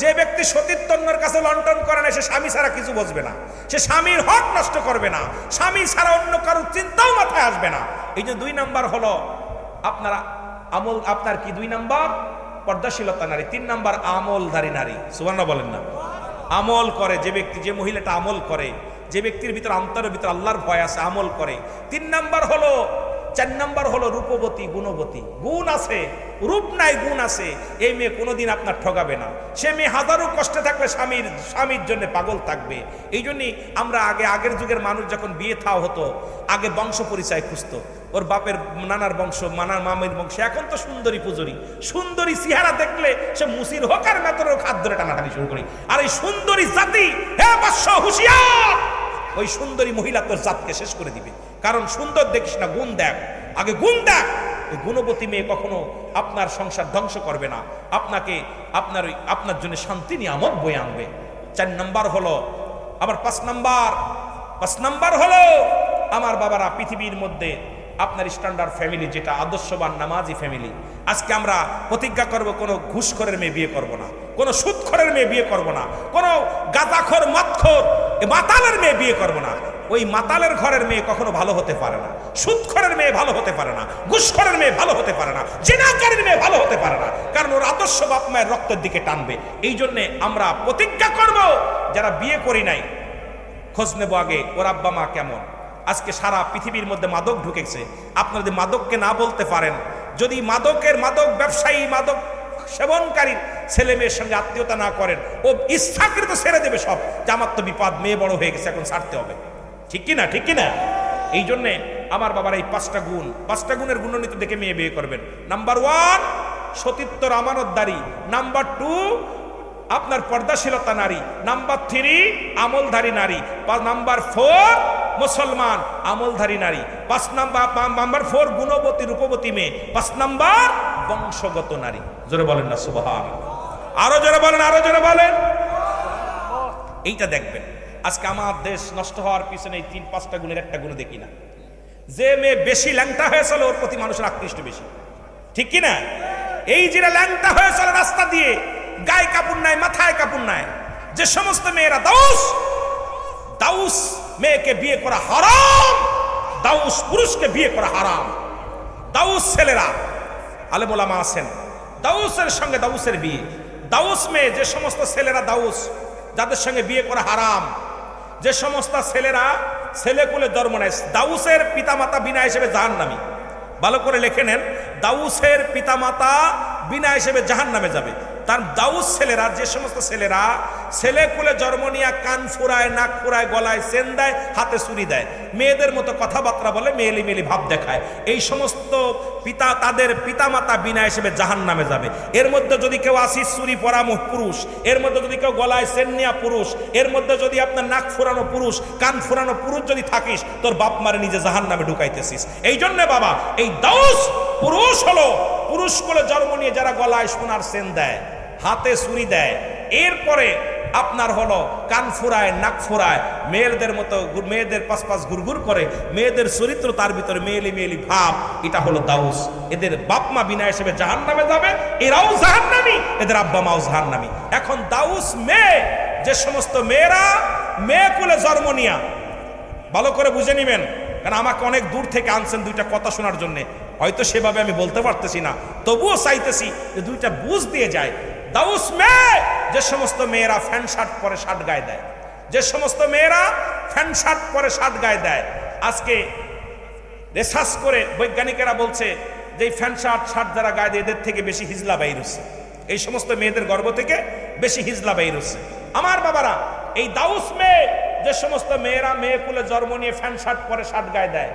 যে ব্যক্তি সতীত্ব অন্যের কাছে লন্ডন করে না, সে স্বামী ছাড়া কিছু বুঝবে না, সে স্বামীর হক নষ্ট করবে না, স্বামী ছাড়া অন্য কারোর চিন্তাও মাথায় আসবে না। এই যে 2 নাম্বার হলো আপনারা আমল। আপনার কি 2 নাম্বার? পর্দাশীলতা নারী। 3 নাম্বার আমলধারী নারী। সুবহানাল্লাহ বলেন না? আমল করে যে ব্যক্তি, যে মহিলাটা আমল করে, যে ব্যক্তির ভিতর অন্তরের ভিতর আল্লাহর ভয় আছে, আমল করে। 3 নাম্বার হলো, 4 নাম্বার হলো রূপবতী, গুণবতী। গুণ আছে, রূপ নাই, গুণ আছে। এই মেয়ে কোনোদিন আপনার ঠগাবে না। সে মেয়ে হাজারো কষ্টে থাকবে, স্বামীর জন্য পাগল থাকবে। এই জন্যই আমরা আগের যুগের মানুষ যখন বিয়ে থাও হতো, আগে বংশ পরিচয় খুঁজতো, ওর বাপের নানার বংশ, মামির বংশ। এখন তো সুন্দরী পুজোরি, সুন্দরী চেহারা দেখলে সে মুসির হোক আর মেতর হোক, হাত ধরে টানাটানি শুরু করি। আর এই সুন্দরী জাতি, হে বৎস হুঁশিয়ার, ওই সুন্দরী মহিলা তোর জাতকে শেষ করে দিবে। কারণ সুন্দর দেখিস না, গুণ দেখ, আগে গুণ দেখ। এই গুণবতী মেয়ে কখনো আপনার সংসার ধ্বংস করবে না, আপনার জন্য শান্তি নিয়ামত বয়ে আনবে। 4 নাম্বার হলো আবার 5 নাম্বার হলো আমার বাবারা, পৃথিবীর মধ্যে আপনার স্ট্যান্ডার্ড ফ্যামিলি, যেটা আদর্শবান নামাজি ফ্যামিলি। আজকে আমরা প্রতিজ্ঞা করব, কোনো ঘুষখোরের মেয়ে বিয়ে করব না, কোনো সুদখোরের মেয়ে বিয়ে করব না, কোনো গাঁজাখোর মদখোর মাতালের মেয়ে বিয়ে করব না। ওই মাতালের ঘরের মেয়ে কখনো ভালো হতে পারে না, সুদখোরের মেয়ে ভালো হতে পারে না, ঘুষখোরের মেয়ে ভালো হতে পারে না, জিনাকারীর মেয়ে ভালো হতে পারে না, কারণ ওর আদর্শ বাপ মায়ের রক্তের দিকে টানবে। এই জন্যে আমরা প্রতিজ্ঞা করব, যারা বিয়ে করি নাই খোঁজ নেব আগে ওর আব্বা মা কেমন। আজকে সারা পৃথিবীর মধ্যে মাদক ঢুকেছে। আপনারা যদি মাদককে না বলতে পারেন, যদি মাদক ব্যবসায়ী, মাদক সেবনকারীর ছেলে মেয়ের সঙ্গে আত্মীয়তা না করেন, ও ইচ্ছাকৃত ছেড়ে দেবে সব, যে আমার তো বিপদ, মেয়ে বড় হয়ে গেছে, এখন ছাড়তে হবে। ঠিক কিনা? ঠিক কিনা? এই জন্যে আমার বাবার এই 5টা গুণের গুণনীতি দেখে মেয়ে বিয়ে করবেন। নাম্বার 1 সতীত্বর আমানতদারি। নাম্বার 2 আপনার পর্দাশীলতা নারী। নাম্বার 3 আমলধারী নারী। নাম্বার 4 মুসলমান আমলধারী নারী। 5 নাম্বার 4 গুণবতী রূপবতী মেয়ে। 5 নাম্বার বংশগত নারী। জোরে বলেন না সুবহানাল্লাহ? আরো জোরে বলেন, আরো জোরে বলেন। এইটা দেখবেন আজকে আমার দেশ নষ্ট হওয়ার পিছনে এই 3-5টা গুণের একটা গুণ দেখি না। যে মেয়ে বেশি ল্যাংটা হয়েছিল, ওর প্রতি মানুষের আকৃষ্ট বেশি। ঠিক কিনা? এই যে ল্যাংটা হয়েছিল রাস্তা দিয়ে, গায়ে কাপড় নাই, মাথায় কাপড় নাই, যে সমস্ত মেয়েরা দাউস মেয়েকে বিয়ে করা হারাম, দাউস পুরুষকে বিয়ে করা হারাম। দাউস ছেলেরা, আলেম ওলামা আছেন, দাউসের সঙ্গে দাউসের বিয়ে, দাউস মেয়ে, যে সমস্ত ছেলেরা দাউস, যাদের সঙ্গে বিয়ে করা হারাম, যে সমস্ত ছেলেরা ছেলেকুলে জন্ম নেয়, দাউসের পিতামাতা বিনা হিসেবে জাহান্নামী। ভালো করে লিখে নেন, দাউসের পিতামাতা বিনা হিসেবে জাহান্নামে যাবে। তার দাউস ছেলেরা, যে সমস্ত ছেলেরা ছেলেকুলে জন্ম নিয়ে কান ফুরায়, নাক ফুরায়, গলায় চেন দেয়, হাতে ছুরি দেয়, মেয়েদের মতো কথাবার্তা বলে, মেয়েলি ভাব দেখায়, এই সমস্ত তাদের পিতামাতা বিনা হিসেবে জাহান্নামে যাবে। এর মধ্যে যদি কেউ আসিস চুরি পরা পুরুষ, এর মধ্যে যদি কেউ গলায় চেন নেওয়া পুরুষ, এর মধ্যে যদি আপনার নাক ফুরানো পুরুষ, কান ফুরানো পুরুষ যদি থাকিস, তোর বাপ মারে নিজে জাহান্নামে ঢুকাইতেছিস। এই জন্য বাবা, এই দাউস পুরুষ হলো পুরুষ কোলে জন্ম নিয়ে যারা গলায় সোনার চেন দেয়, হাতে ছুরি দেয়, এরপরে আপনার হলো কান ফুরায়, নাক ফুরায়, মেয়েদের মতো মেয়েদের পাশ গুড়গুড় করে, মেয়েদের চরিত্র তার ভিতরে মেয়েলি ভাব, এটা হলো দাউস। এদের বাপ মা বিনা হিসেবে জাহান্নামে যাবে, এরাও জাহান্নামী, এদের আব্বা মাও জাহান্নামী। এখন দাউস মেয়ে, যে সমস্ত মেয়েরা মেয়ে কোলে জন্ম নিয়া, ভালো করে বুঝে নিবেন, কারণ আমাকে অনেক দূর থেকে আনছেন 2টা কথা শোনার জন্য, হয়তো সেভাবে আমি বলতে পারতেছি না, তবুও চাইতেছি যে 2টা বুঝ দিয়ে যায়। দাউস মেয়ে, যে সমস্ত মেয়েরা প্যান্ট শার্ট পরে শার্ট গায়ে দেয়, যে সমস্ত মেয়েরা প্যান্ট শার্ট পরে শার্ট গায়ে দেয়, আজকে রিসার্চ করে বৈজ্ঞানিকেরা বলছে যে প্যান্ট শার্ট যারা গায়ে দেয় এদের থেকে বেশি হিজলা বাইর হচ্ছে, এই সমস্ত মেয়েদের গর্ভ থেকে বেশি হিজলা বাইর হচ্ছে। আমার বাবারা, এই দাউস মেয়ে, যে সমস্ত মেয়েরা মেয়ে কুলে জন্ম নিয়ে প্যান্ট শার্ট পরে শার্ট গায়ে দেয়,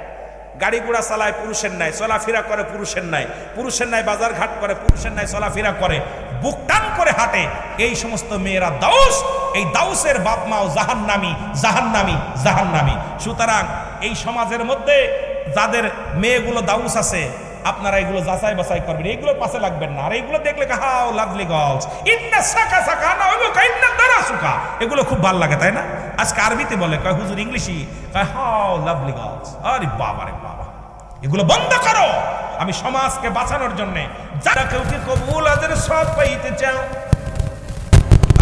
গাড়ি ঘোড়া চালায় পুরুষের নাই, চলাফেরা করে পুরুষের নাই, পুরুষের নাই বাজার ঘাট করে, পুরুষের নাই চলাফেরা করে, বুক টান করে হাঁটে, এই সমস্ত মেয়েরা দাউস। এই দাউসের বাপ মাও জাহান্নামী, জাহান্নামী, জাহান্নামী। সুতরাং এই সমাজের মধ্যে যাদের মেয়েগুলো দাউস আছে, আপনারা এগুলো যাচাই বাছাই করবেন, এইগুলো পাশে লাগবেন না। আর এইগুলো দেখলে হাউ লাভলি গার্লস, ইন্না সাকা সাকা না হইলো কাইন্না দারা সুকা, এগুলো খুব ভালো লাগে, তাই না? আজকে আরবিতে বলে, কয় হুজুর ইংলিশই, কয় হাউ লাভলি গার্লস। আরে বাবা রে বাবা, এগুলো বন্ধ করো। আমি সমাজকে বাঁচানোর জন্য, যারা কেউ কি কবুল আদের সব পাইতে চাও,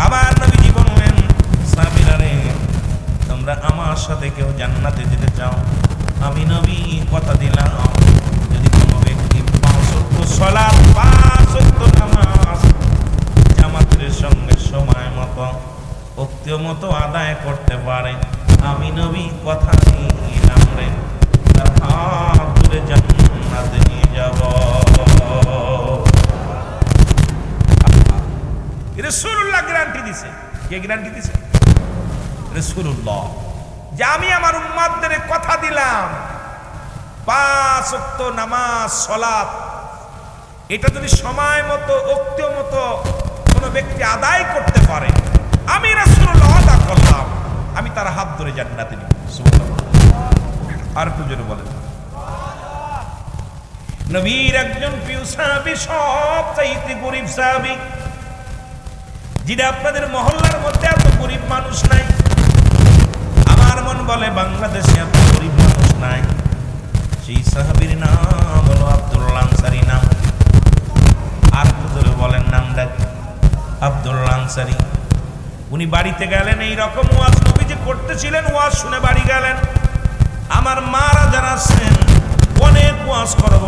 আমার নবীজি বললেন, সাহাবীরা রে, তোমরা আমার সাথে কেউ জান্নাতে যেতে চাও, আমি নবী কথা দিলাম, যদি কোনো ব্যক্তি 5 ওয়াক্ত সালাত, 5 ওয়াক্ত নামাজ জামাতের সঙ্গে সময় মতো ওক্ত মতো আদায় করতে পারে, আমি নবী কথা দিলাম রে, তার হাত ধরে জান্নাতে নিয়ে যাব। রাসূলুল্লাহ গ্যারান্টি দিছে। কে গ্যারান্টি দিছে? রাসূলুল্লাহ, যে আমি আমার উম্মতদের কথা দিলাম, 5 ওয়াক্ত নামাজ সালাত এটা যদি সময় মতো ওক্ত মতো কোনো ব্যক্তি আদায় করতে পারে, আমি রাসূলুল্লাহ আদা করলাম, আমি তার হাত ধরে জান্নাতে নিব। সুবহানাল্লাহ। আর একটু জোরে বলেন। নবীর একজন প্রিয় সাহাবী, সবচাইতে গরীব সাহাবী, যিনি আপনাদের মহল্লার মধ্যে এত গরীব মানুষ নাই। আমার মন বলে বাংলাদেশে এত গরীব মানুষ নাই। সেই সাহাবীর নাম হলো আব্দুল্লাহ আনসারী নাম। আর একটু জোরে বলেন নামটা। আব্দুল্লাহ আনসারী। উনি বাড়িতে গেলেন, এই রকম ওয়াজ নবীজি করতেছিলেন, ওয়াজ শুনে বাড়ি গেলেন। আমার মারা যারা আছেন, অনেক ওয়াজ করব,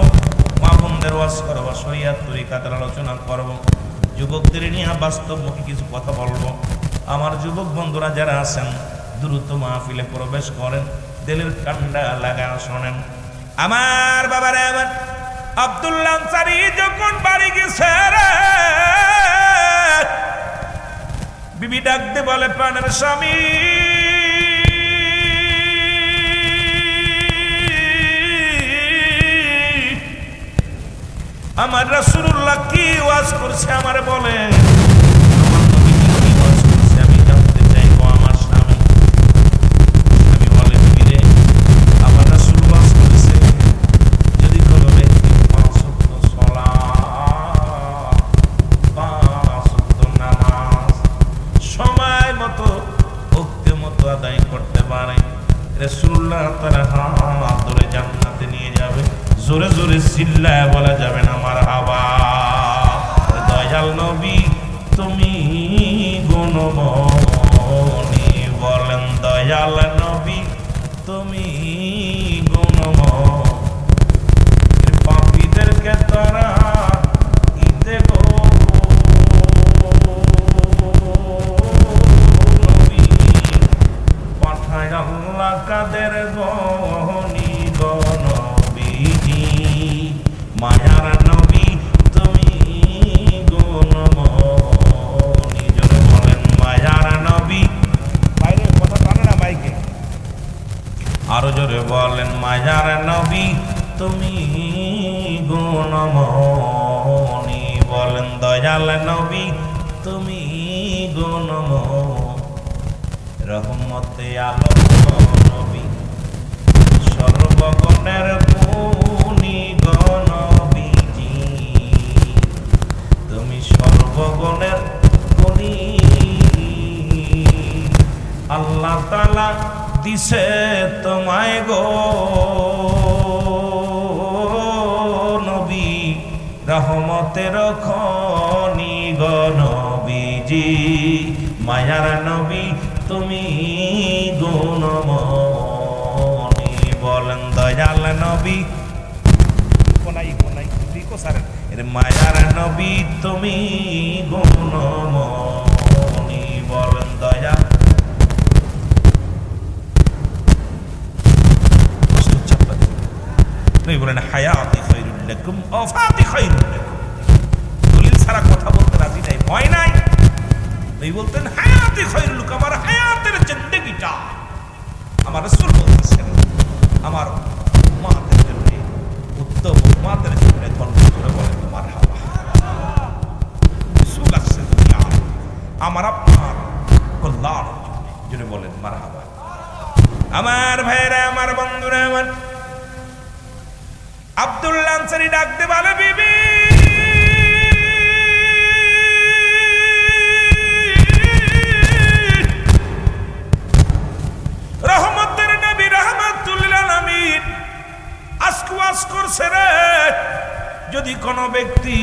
মা বোনদের ওয়াজ করব, শরিয়াত তরিকাতের আলোচনা করব, যুবকদের নিয়ে বাস্তবমুখী কিছু কথা বলবো। আমার যুবক বন্ধুরা যারা আছেন, দ্রুত মাহফিলে প্রবেশ করেন, দিলের ঠান্ডা লাগা শোনেন। আমার বাবারে, আমার আব্দুল্লাহ আনসারী যখন বাড়ি গেছে, বিবি ডাকতে বলে, প্রাণের স্বামী, আমার রাসূলুল্লাহ কি ওয়াজ করছে আমারে বলে, আমার নবী কি ওয়াজ করছে আমি জানতে চাইবো। আমার স্বামী বলে, বিবি রে, আমার রাসূল ওয়াজ করেছে, যদি কোনো ব্যক্তি 5 ওয়াক্ত সালাত, 5 ওয়াক্ত নামাজ সময় মতো ওক্ত মতো আদায় করতে পারে, রাসূলুল্লাহ তার হাত ধরে জান্নাতে নিয়ে যাবে। জোরে জোরে চিল্লায় বলা যাবে না মারহাবা। দয়াল নবী তুমি গুণমণি, বলেন দয়াল নবী তুমি গুণমণি, পাপীদেরকে তারা ঈদে গো নবী পাঠায় আল্লাহ কাদের গনি গণ, মায়ার নবী তুমি গুণমণি। জোরে বলেন মায়ার নবী। বাইরে কথা টানে না মাইকে। আরো জোরে বলেন মায়ার নবী তুমি গুণমণি, বলেন দয়াল নবী তুমি গুণমণি। রহমতে আলম নবী, সর্বগুণের গুণী গণবীজি, তুমি সর্বগুণের গুণী। আল্লাহ তাআলা দিছে তোমায় গো নবী, রহমতের খনি গণবীজি, মায়ার নবী তুমি গুণমণি, বলেন দয়াল নবী। কোনাই কোনাই দিকো সারেন, এর মায়ার নবী তুমি গুণমণি বলেন দয়া নবী বলেন হায়াতি খায়রুল লাকুম ওয়াফাতি খায়রুল লাকুম। দলিল ছাড়া কথা বলতে রাজি নাই, ভয় নাই। নবী বলতেন হায়াতি খায়রুল লাকুম, আমার হায়াতের জিন্দেগিটা আমার রাসূল বলতেছেন আমার উম্মতের জন্য উত্তম, উম্মতের জন্য ধন্য করে বলেন মারহাবা। রাসূল আসছে দুনিয়া আমার আপনার কল্যাণ জন্য বলেন মারহাবা। আমার ভাইরা, আমার বন্ধুরা, আমার আব্দুল্লাহ আনসারী ডাকতে বলে বিবি রহমতের নবী রাহমাতুল আলামিন আজকে ওয়াজ করছে রে, যদি কোন ব্যক্তি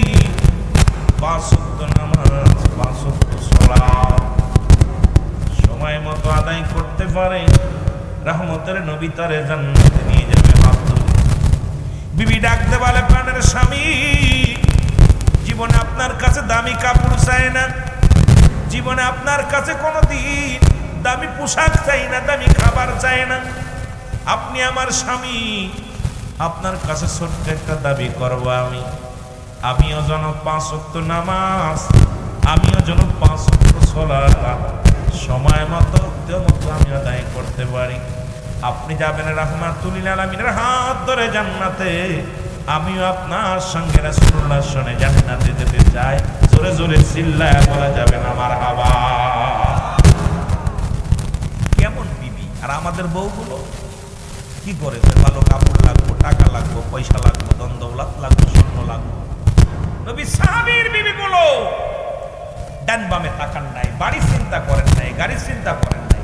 5 ওয়াক্ত নামাজ 5 ওয়াক্ত সালাত সময় মতো আদায় করতে পারে, রহমতের নবী তারে জান্নাতে নিয়ে যাবে। হাত ধরে বিবি ডাকতে বলে প্রাণের স্বামী, জীবনে আপনার কাছে দামি কাপড় চাই না, জীবনে আপনার কাছে কোনোদিন দামি পোশাক চাই না, দামি খাবার চাই না। আপনি আমার স্বামী, আপনার কাছে ছোট্ট একটা দাবি করব আমিও যেন 5 ওয়াক্ত নামাজ, আমিও যেন 5 ওয়াক্ত সালাত সময় মতো আমি আদায় করতে পারি। আপনি যাবেন রাহমাতুল আলামিনের হাত ধরে জান্নাতে, আমিও আপনার সঙ্গে রাসূলুল্লাহর সঙ্গে জান্নাতে যেতে চাই। জোরে জোরে চিল্লায়া বলা যাবে না মারহাবা। কেমন বিবি! আর আমাদের বউগুলো কি করেছে? ভালো কাপড় লাগবে, টাকা লাগবে, পয়সা লাগবে, ধন দৌলত লাগবে, স্বর্ণ লাগবে। নবী সাহাবীর বিবিগুলো ডান বামে তাকান নাই, বাড়ি চিন্তা করেন নাই, গাড়ি চিন্তা করেন নাই।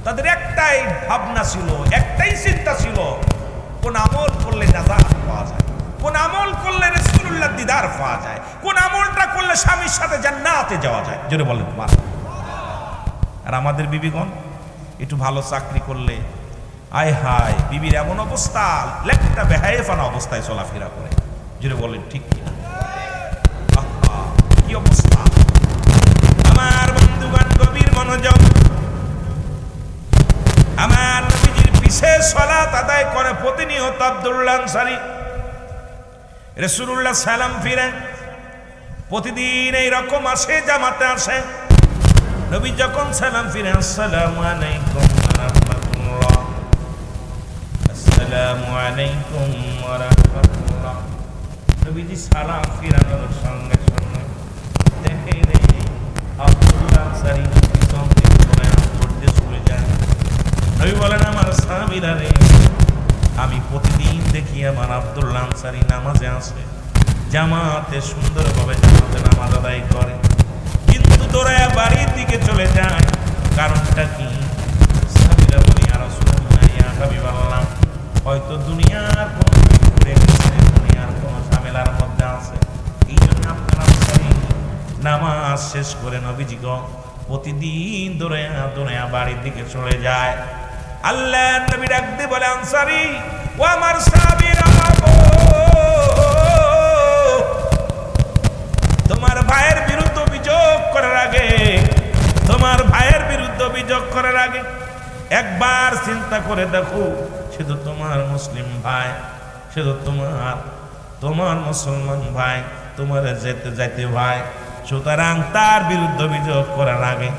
তাদের একটাই ভাবনা ছিল, একটাই চিন্তা ছিল, কোন আমল করলে নাজাত পাওয়া যায়, কোন আমল করলে রাসূলুল্লাহর দিদার পাওয়া যায়, কোন আমলটা করলে স্বামীর সাথে জান্নাতে যাওয়া যায়। জোরে বলেন মার। আর আমাদের বিবিগণ একটু ভালো চাকরি করলে আয় হায়, বিবির এমন অবস্থা, লেকটা বেহায়েফানা অবস্থায় চলাফেরা করে। জোরে বলেন ঠিক কিনা? কি অবস্থা! আমার বন্ধুগণ গভীর মনোযোগ, আমার নবীজির বিশেষ সালাত আদায় করে প্রতিনিয়ত আব্দুল্লাহ আনসারী। রাসূলুল্লাহ সালাম ফিরে প্রতিদিন এই রকম আসে, জামাতে আসে। নবী যখন সালাম ফিরে আসসালামু আলাইকুম ওয়া রাহমাতুল্লাহ, আসসালামু আলাইকুম ওয়া রাহমাতুল্লাহ, নবীজি সালাম ফিরানোর সঙ্গে সঙ্গে দেখে আব্দুল্লাহ আনসারী পিছন থেকে পড়তে চলে যায়। নবী বলেন আমার সাহাবীরা রে, আমি প্রতিদিন দেখি আমার আব্দুল্লাহ আনসারী নামাজে আসে, জামাতে সুন্দরভাবে জামাতে নামাজ আদায় করে, কিন্তু দৌড়ায়া বাড়ির দিকে চলে যায়। কারণটা কি? সাহাবীরা বলি ইয়া রাসূলুল্লাহ, ইয়া হাবিবাল্লাহ, হয়তো দুনিয়ার কোনো দুনিয়ার কোনো ঝামেলার মধ্যে আছে, এই জন্য আপনার আনসারী নামাজ শেষ করে নবীজি প্রতিদিন দৌড়ায়া বাড়ির দিকে চলে যায়। আল্লাহ নবী ডাকতে বলে আনসারী, ও আমার সাহাবীরা, তোমার ভাইয়ের বিরুদ্ধে অভিযোগ করার আগে, তোমার ভাইয়ের বিরুদ্ধে অভিযোগ করার আগে একবার চিন্তা করে দেখো, সে তো তোমার মুসলিম ভাই, সে তো তোমার মুসলমান ভাই, তোমার যেতে যাইতে ভাই। সুতরাং তার বিরুদ্ধে অভিযোগ করার আগে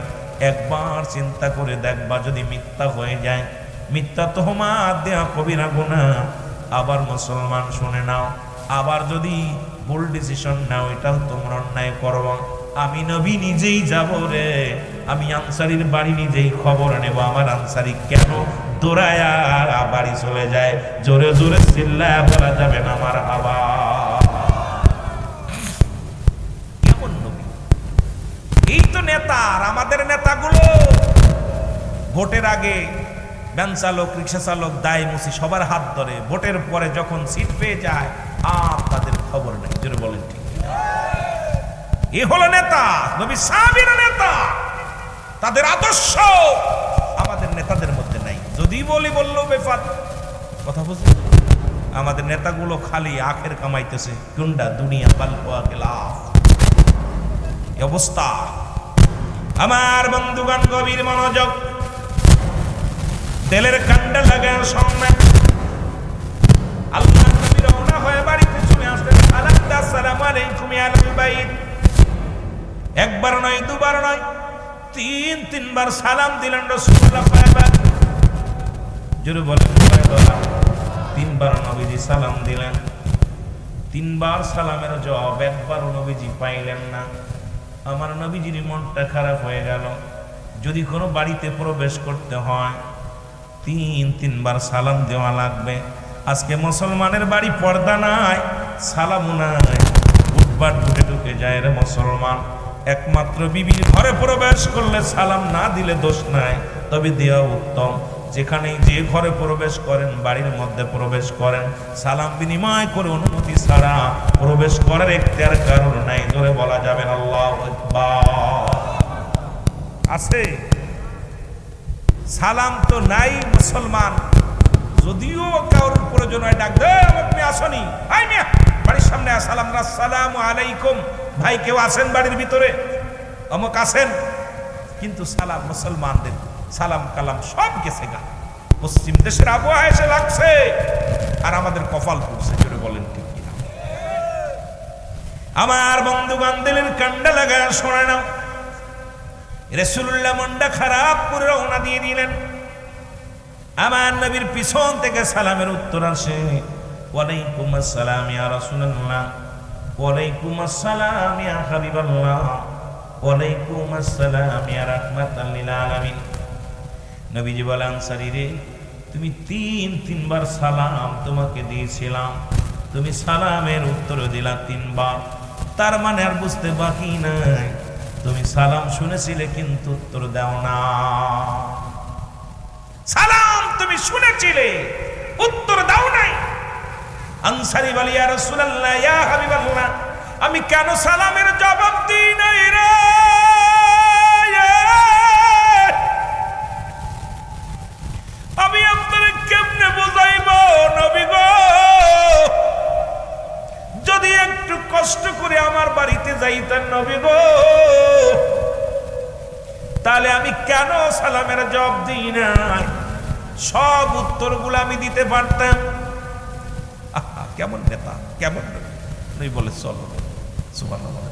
একবার চিন্তা করে দেখবা, যদি মিথ্যা হয়ে যায়, মিথ্যা তোহমাত দেয়া কবিরা গুনাহ, আবার মুসলমান শুনে নাও, আবার যদি ভুল ডিসিশন নাও, এটাও তোমরা অন্যায় করবা। আমি নবী নিজেই যাব রে, আমি আনসারীর বাড়ি নিজেই খবর নেব, আমার আনসারী কেন দৌড়ায়া বাড়ি চলে যায়। জোরে জোরে চিল্লায়া বলা যাবে না মারহাবা। কেমন নবী! এই তো নেতা। আর আমাদের নেতাগুলো ভোটের আগে ভ্যান চালক, রিক্সা চালক, দায় মুসি সবার হাত ধরে, ভোটের পরে যখন সিট পেয়ে যায় আর তাদের খবর নেই। জোরে বলেন ঠিক? এ হলো নেতা। নবী সাহাবীরা নেতা, তাদের আদর্শ আমাদের নেতাদের মধ্যে নাই। যদি বললো বেফাত কথা বুঝলেন, আমাদের নেতাগুলো খালি আখের কামাইতেছে, কোনটা দুনিয়া পাল্পা গেলাফ অবস্থা। আমার বন্ধুগণ গভীর মনোযোগ, তেলের কান্ডা লাগার সম্মান। আল্লাহ নবী রওনা হয়ে বাড়িতে চলে আসলেন। আসসালামু আলাইকুম ইয়া আহলাল বাইত। একবার নয়, দুবার নয়, তিনবার সালাম দিলেন রাসূলুল্লাহ। কয়বার? জোরে বলেন কয়বার? তিনবার নবীজি সালাম দিলেন। তিনবার সালামের জবাব একবার নবীজি পাইলেন না। আমার নবীজির মনটা খারাপ হয়ে গেল। যদি কোনো বাড়িতে প্রবেশ করতে হয় তিনবার সালাম দেওয়া লাগবে। আজকে মুসলমানের বাড়ি পর্দা নাই, সালামও নাই, উঠবাট ঢুকে ঢুকে যায় রে মুসলমান। একমাত্র বিবির ঘরে প্রবেশ করলে সালাম না দিলে দোষ নাই, তবে দেওয়া উত্তম। যেখানেই যে ঘরে প্রবেশ করেন, বাড়ির মধ্যে প্রবেশ করেন, সালাম বিনিময় করে অনুমতি ছাড়া প্রবেশ করার এখতিয়ার কারণ নাই। ধরে বলা যাবে না আল্লাহু আকবার। আছে সালাম তো নাই মুসলমান। যদিও কারোর প্রয়োজন হয় ডাক দে, আপনি আসনি, আই মিয়া বাড়ির সামনে সালাম, আসসালামু আলাইকুম, ভাই কেউ আছেন বাড়ির ভিতরে, অমুক আছেন, কিন্তু সালাম মুসলমানদের সালাম কালাম সব গেছে গা। পশ্চিম দেশের আবহাওয়া এসে লাগছে আর আমাদের কপাল পুড়ছে। জোরে বলেন ঠিক কিনা? আমার বন্ধুগণ দিলের কান্ডা লাগায় শোনে না। রাসূলুল্লাহ মনটা খারাপ করে রওনা দিয়ে দিলেন। আমার নবীর পিছন থেকে সালামের উত্তর আসে, ওয়ালাইকুম আসসালাম ইয়া রাসূলুল্লাহ, ওয়ালাইকুম আসসালাম ইয়া হাবিবাল্লাহ, ওয়ালাইকুম আসসালাম ইয়া রাহমাতাল লিল আলামিন। নবীজি বলেন, আনসারী রে, তুমি তিনবার সালাম তোমাকে দিয়েছিলাম, তুমি সালামের উত্তর দিলা তিনবার, তার মানে আর বুঝতে বাকি নাই তুমি সালাম শুনেছিলে কিন্তু উত্তর দাও না। সালাম তুমি শুনেছিলে, উত্তর দাও নাই। আনসারী বলে, ইয়া রাসূলুল্লাহ, ইয়া হাবিবাল্লাহ, আমি কেন সালামের জবাব দিই নাই রে? আমি আপনারে কেমনে বুঝাইব নবী গো? যদি একটু কষ্ট করে আমার বাড়িতে যাইতেন নবী গো, তাহলে আমি কেন সালামের জবাব দিই না? সব উত্তরগুলো আমি দিতে পারতাম। কেমন নেতা, কেমন নবী বলে চলো সুবহানাল্লাহ।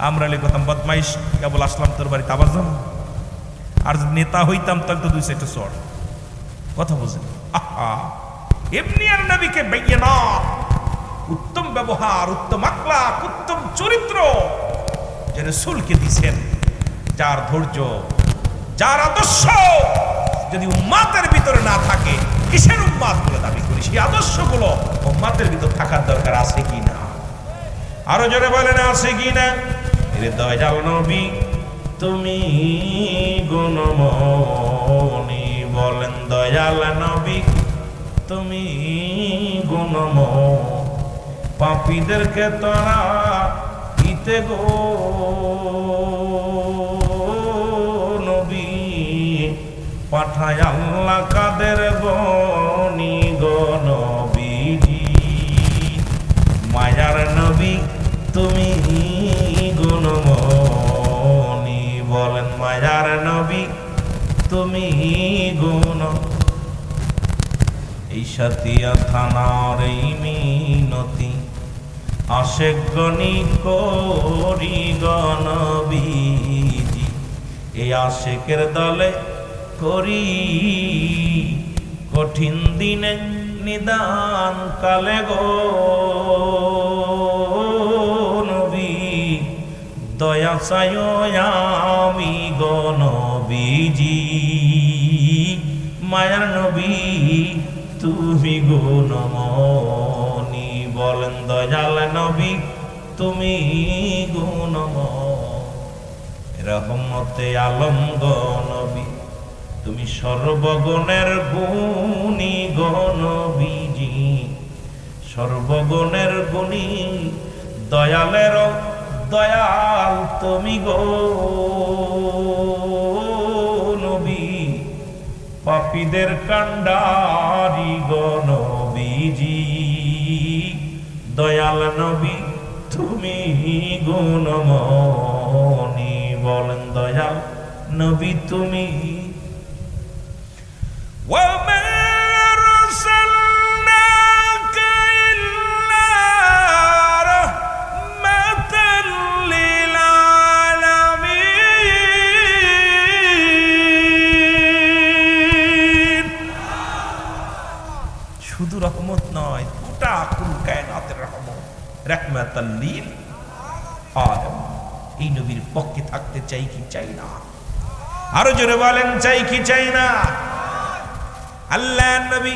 আমরা লিখতাম বদমাইশ, কেবল আসলাম তোর বাড়িতে আবার যাবো। আর নেতা হইতাম তাহলে তো দুই সাইডে চড়। কথা বুঝেন? এমনি আর নবীকে বাইয়ানা, উত্তম ব্যবহার, উত্তম আখলাক, উত্তম চরিত্র যে রাসূলকে দিয়েছেন, যার ধৈর্য, যার আদর্শ যদি উম্মাতের ভিতরে না থাকে, কিসের উম্মাত বলে দাবি করি? সেই আদর্শগুলো উম্মাতের ভিতর থাকার দরকার আছে কি না? আরো জোরে বলেন আছে কি না? এর দয়াল নবী তুমি গুণমণি, বলেন দয়াল নবী তুমি গুণমণি, পাপীদেরকে তোরা ইতে গো নবী, পাঠায় আল্লাহ কাদের গনি গো নবীজি, মায়ার নবী তুমি গুণমণি, বলেন মায়ার নবী তুমি গুণ। এই সাতিয়া থানার এই মিনতি আশেক গনি করি গনবীজি, এই আশেকের দলে করি কঠিন দিনে নিদান কালে গো নবী, দয়া চায় আমি গো নবীজি, মায়ার নবী তুমি গুণমণি, বলেন দয়াল নবী তুমি গুণমণি, রহমতে আলম গো নবী তুমি সর্বগুণের গুণী গো নবীজি, সর্বগুণের গুণী দয়ালের দয়াল তুমি গো নবী, পাপীদের কান্ডারি গো নবীজি, দয়াল নবী তুমি গুণমণি, বলেন দয়াল নবী তুমি। ওয়া শুধু রহমত নয়, গোটা কুল কায়নাতের রহমত, রাহমাতাল লিল আলামিন। এই নবীর পক্ষে থাকতে চাই কি চাই না? আরো জোরে বলেন চাই কি চাই না? আল্লাহর নবী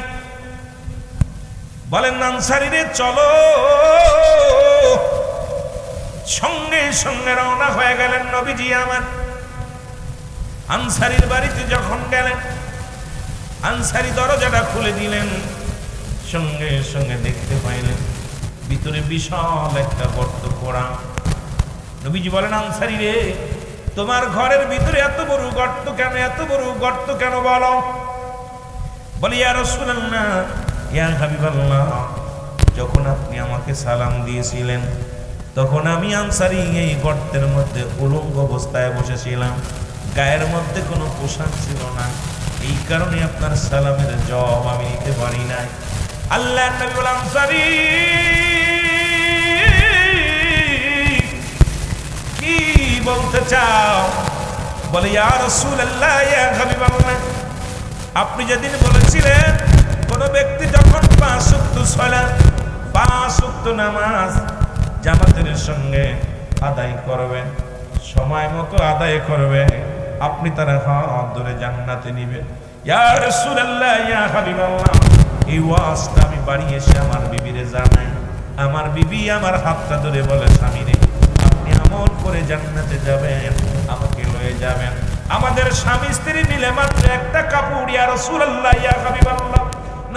বলেন আনসারীরে চলো, সঙ্গে সঙ্গে রওনা হয়ে গেলেন নবীজি আমার। আনসারীর বাড়িতে যখন গেলেন, আনসারী দরজাটা খুলে দিলেন, সঙ্গে সঙ্গে দেখতে পাইলেন ভিতরে বিশাল একটা গর্ত করা। নবীজি বলেন আনসারী রে, তোমার ঘরের ভিতরে এত বড় গর্ত কেন? এত বড় গর্ত কেন বলো? বলি ইয়া রাসূলুল্লাহ, ইয়া হাবিবাল্লাহ, যখন আপনি আমাকে সালাম দিয়েছিলেন তখন আমি আনসারী এই গর্তের মধ্যে উলঙ্গ অবস্থায় বসেছিলাম, গায়ের মধ্যে কোনো পোশাক ছিল না, এই কারণে আপনার সালামের জবাব আমি নিতে পারি নাই। আল্লাহর নবী বলেন আনসারী কি বলতে চাও? বলে ইয়া রাসূলুল্লাহ, ইয়া হাবিবাল্লাহ, আপনি যেদিন বলেছিলেন কোন ব্যক্তি যখন 5 ওয়াক্ত সালাত, 5 ওয়াক্ত নামাজ জামাতের সঙ্গে আদায় করবে, সময় মতো আদায় করবে, আপনি তার হাত ধরে জান্নাতে নিবেন। ইয়া রাসূলুল্লাহ, ইয়া হাবিবাল্লাহ, এই ওয়াজটা আমি বাড়ি এসে আমার বিবিরে জানাই। আমার বিবি আমার হাতটা ধরে বলে, স্বামী রে, আপনি আমল করে জান্নাতে যাবেন, আমাকে লয়ে যাবেন। আমাদের স্বামী স্ত্রী মিলে মাত্র একটা কাপড়। ইয়া রাসূলুল্লাহ, ইয়া হাবিবাল্লাহ,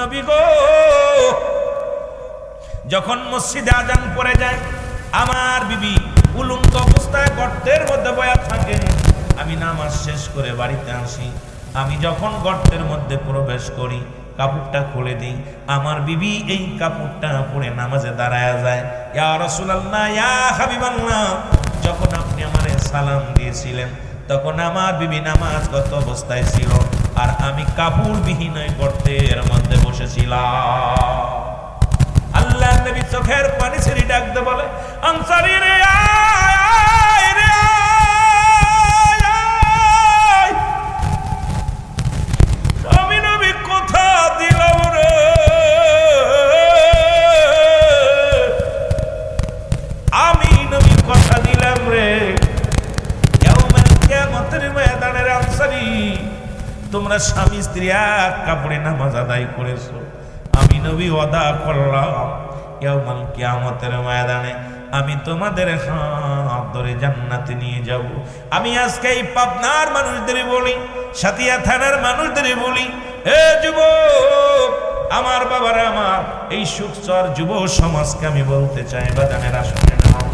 নবী গো, যখন মসজিদে আজান পড়ে যায় আমার বিবি উলঙ্গ অবস্থায় গর্তের মধ্যে বয়া থাকে। আমি নামাজ শেষ করে বাড়িতে আসি, আমি যখন গর্তের মধ্যে প্রবেশ করি কাপড়টা খুলে দিই, আমার বিবি এই কাপড়টা পরে নামাজে দাঁড়ায় যায়। ইয়া রাসূলুল্লাহ, ইয়া হাবিবাল্লাহ, যখন আপনি আমারে সালাম দিয়েছিলেন তখন আমার বিবি নামাজগত অবস্থায় ছিল, আর আমি কাপড়বিহীন ওই গর্তের মধ্যে বসেছিলাম। আল্লাহর নবী চোখের পানি ছেড়ে ডাকতে বলে, আনসারী রে আয় রে আয়, আমি নবী কথা দিলাম রে, আমি নবী কথা দিলাম রে, ইয়াউমুল কিয়ামতের ময়দানের আনসারী, তোমরা স্বামী স্ত্রী এক কাপড়ে নামাজ আদায় করেছো, আমি নবী ওয়াদা করলাম ইয়াউমুল কিয়ামতের ময়দানে আমি তোমাদের হাত ধরে জান্নাতে নিয়ে যাব। আমি আজকে এই পাবনার মানুষদের বলি, সাতিয়া থানার মানুষদের বলি, এ যুবক, আমার বাবারা, আমার এই সুখচর যুব সমাজকে আমি বলতে চাই, বাজানের আসনে নাও,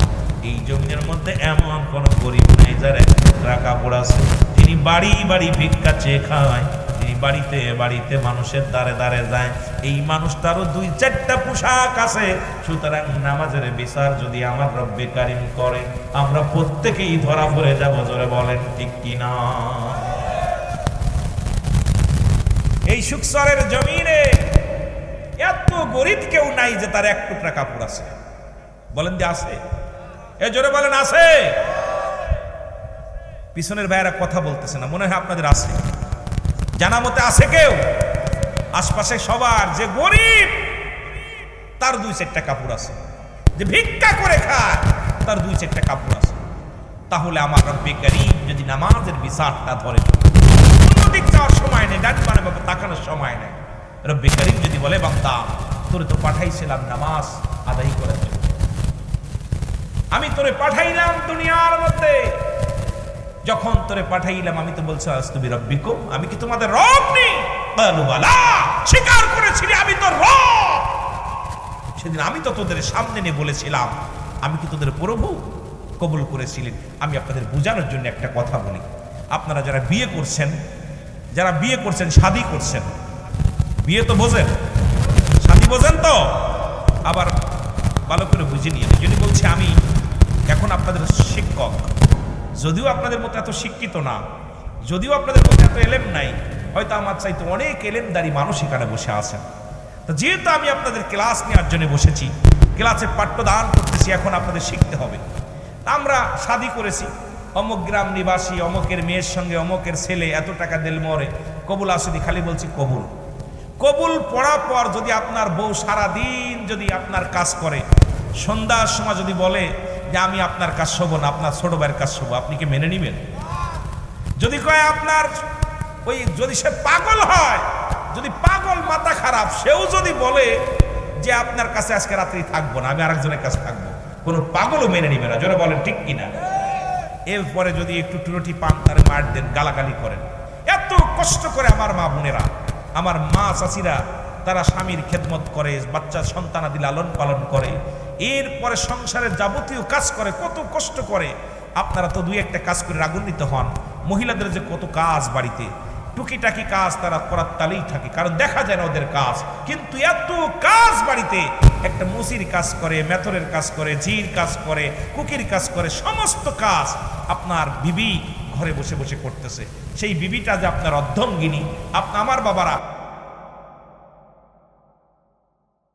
এই জমিনের মধ্যে এমন কোন গরিব নাই যার একটা কাপড় আছে, তিনি বাড়ি বাড়ি ভিক্ষা চেয়ে খায়, তিনি বাড়িতে বাড়িতে মানুষের দ্বারে দ্বারে যায়, এই মানুষটারও 2-4টা পোশাক আছে। সুতরাং নামাজের বিচার যদি আমার রব্বে কারিম করে, আমরা প্রত্যেকেই ধরা পড়ে যাব। জোরে বলেন ঠিক কিনা? এই সুখসরের জমিনে এত গরিব কেউ নাই যে তার 1 টুকরা কাপড় আছে। বলেন যে আছে? এ জোরে বলেন আছে? পিছনের ভাইয়েরা কথা বলতেছে না, মনে হয় আপনাদের আছে, জানা মতে আছে কেউ? আশপাশে সবার যে গরিব তার 2-4টা কাপড় আছে, যে ভিক্ষা করে খায় তার 2-4টা কাপড় আছে। তাহলে আমার রব্বে কারীম যদি নামাজের বিচারটা ধরে, অন্যদিক যাওয়ার সময় নেই, ডান বামে বাবা তাকানোর সময় নেই, রব্বে কারীম যদি বলে, বান্দা তোরে তো পাঠাইছিলাম নামাজ আদায় করার জন্য, আমি তোরে পাঠাইলাম দুনিয়ার মধ্যে, যখন তোরে পাঠাইলাম আমি তো বলছি আস্তুবি রব্বিকুম, আমি কি তোমাদের রব নেই? ক্বালু বালা, স্বীকার করেছিলি আমি তো রব। সেদিন আমি তো তোদের সামনে নিয়ে বলেছিলাম আমি কি তোদের প্রভু? কবুল করেছিলেন। আমি আপনাদের বোঝানোর জন্য একটা কথা বলি, আপনারা যারা বিয়ে করছেন যারা বিয়ে করছেন, শাদী করছেন, বিয়ে তো বোঝেন, শাদী বোঝেন তো, আবার ভালো করে বুঝে নিয়ে যদি বলছে আমি এখন আপনাদের শিক্ষক, যদিও আপনাদের মতো এত শিক্ষিত না, যদিও আপনাদের মতো এত এলেম নাই, হয়তো আমার চাইতে অনেক এলেমদারি মানুষ এখানে বসে আছেন। তো যেহেতু আমি আপনাদের ক্লাস নেওয়ার জন্য বসেছি, ক্লাসে পাঠ্যদান করতেছি, এখন আপনাদের শিখতে হবে। আমরা শাদী করেছি, অমুক গ্রাম নিবাসী, অমুকের মেয়ের সঙ্গে অমুকের ছেলে, এত টাকা দিল মরে, কবুল আসেনি, খালি বলছি কবুল। কবুল পড়ার পর যদি আপনার বউ সারাদিন যদি আপনার কাজ করে, সন্ধ্যার সময় যদি বলে যে আমি আপনার কাজ শোবো না, আপনার ছোট ভাইয়ের কাজ শোবো, আপনি কি মেনে নেবেন? যদি কয় আপনার ওই, যদি সে পাগল হয়, যদি পাগল মাথা খারাপ, সেও যদি বলে যে আপনার কাছে আজকে রাত্রি থাকবো না, আমি আরেকজনের কাছে থাকবো, কোনো পাগলও মেনে নিবে না। জোরে বলেন ঠিক কিনা? এরপরে যদি একটু টুরটি পান, তারে মার দেন, গালাগালি করেন। এত কষ্ট করে আমার মা বোনেরা, আমার মা চাচিরা, তারা স্বামীর খেদমত করে, বাচ্চা সন্তানাদি লালন পালন করে, এরপরে সংসারের যাবতীয় কাজ করে, কত কষ্ট করে। আপনারা তো দুই একটা কাজ করে রাগান্বিত হন। মহিলাদের যে কত কাজ বাড়িতে, টুকিটাকি কাজ তারা করার তালেই থাকে, কারণ দেখা যায় না ওদের কাজ, কিন্তু এত কাজ বাড়িতে, একটা মুসির কাজ করে, মেথরের কাজ করে, ঝির কাজ করে, কুকির কাজ করে, সমস্ত কাজ আপনার বিবি ঘরে বসে বসে করতেছে। সেই বিবিটা যে আপনার অর্ধঙ্গিনী, আমার বাবারা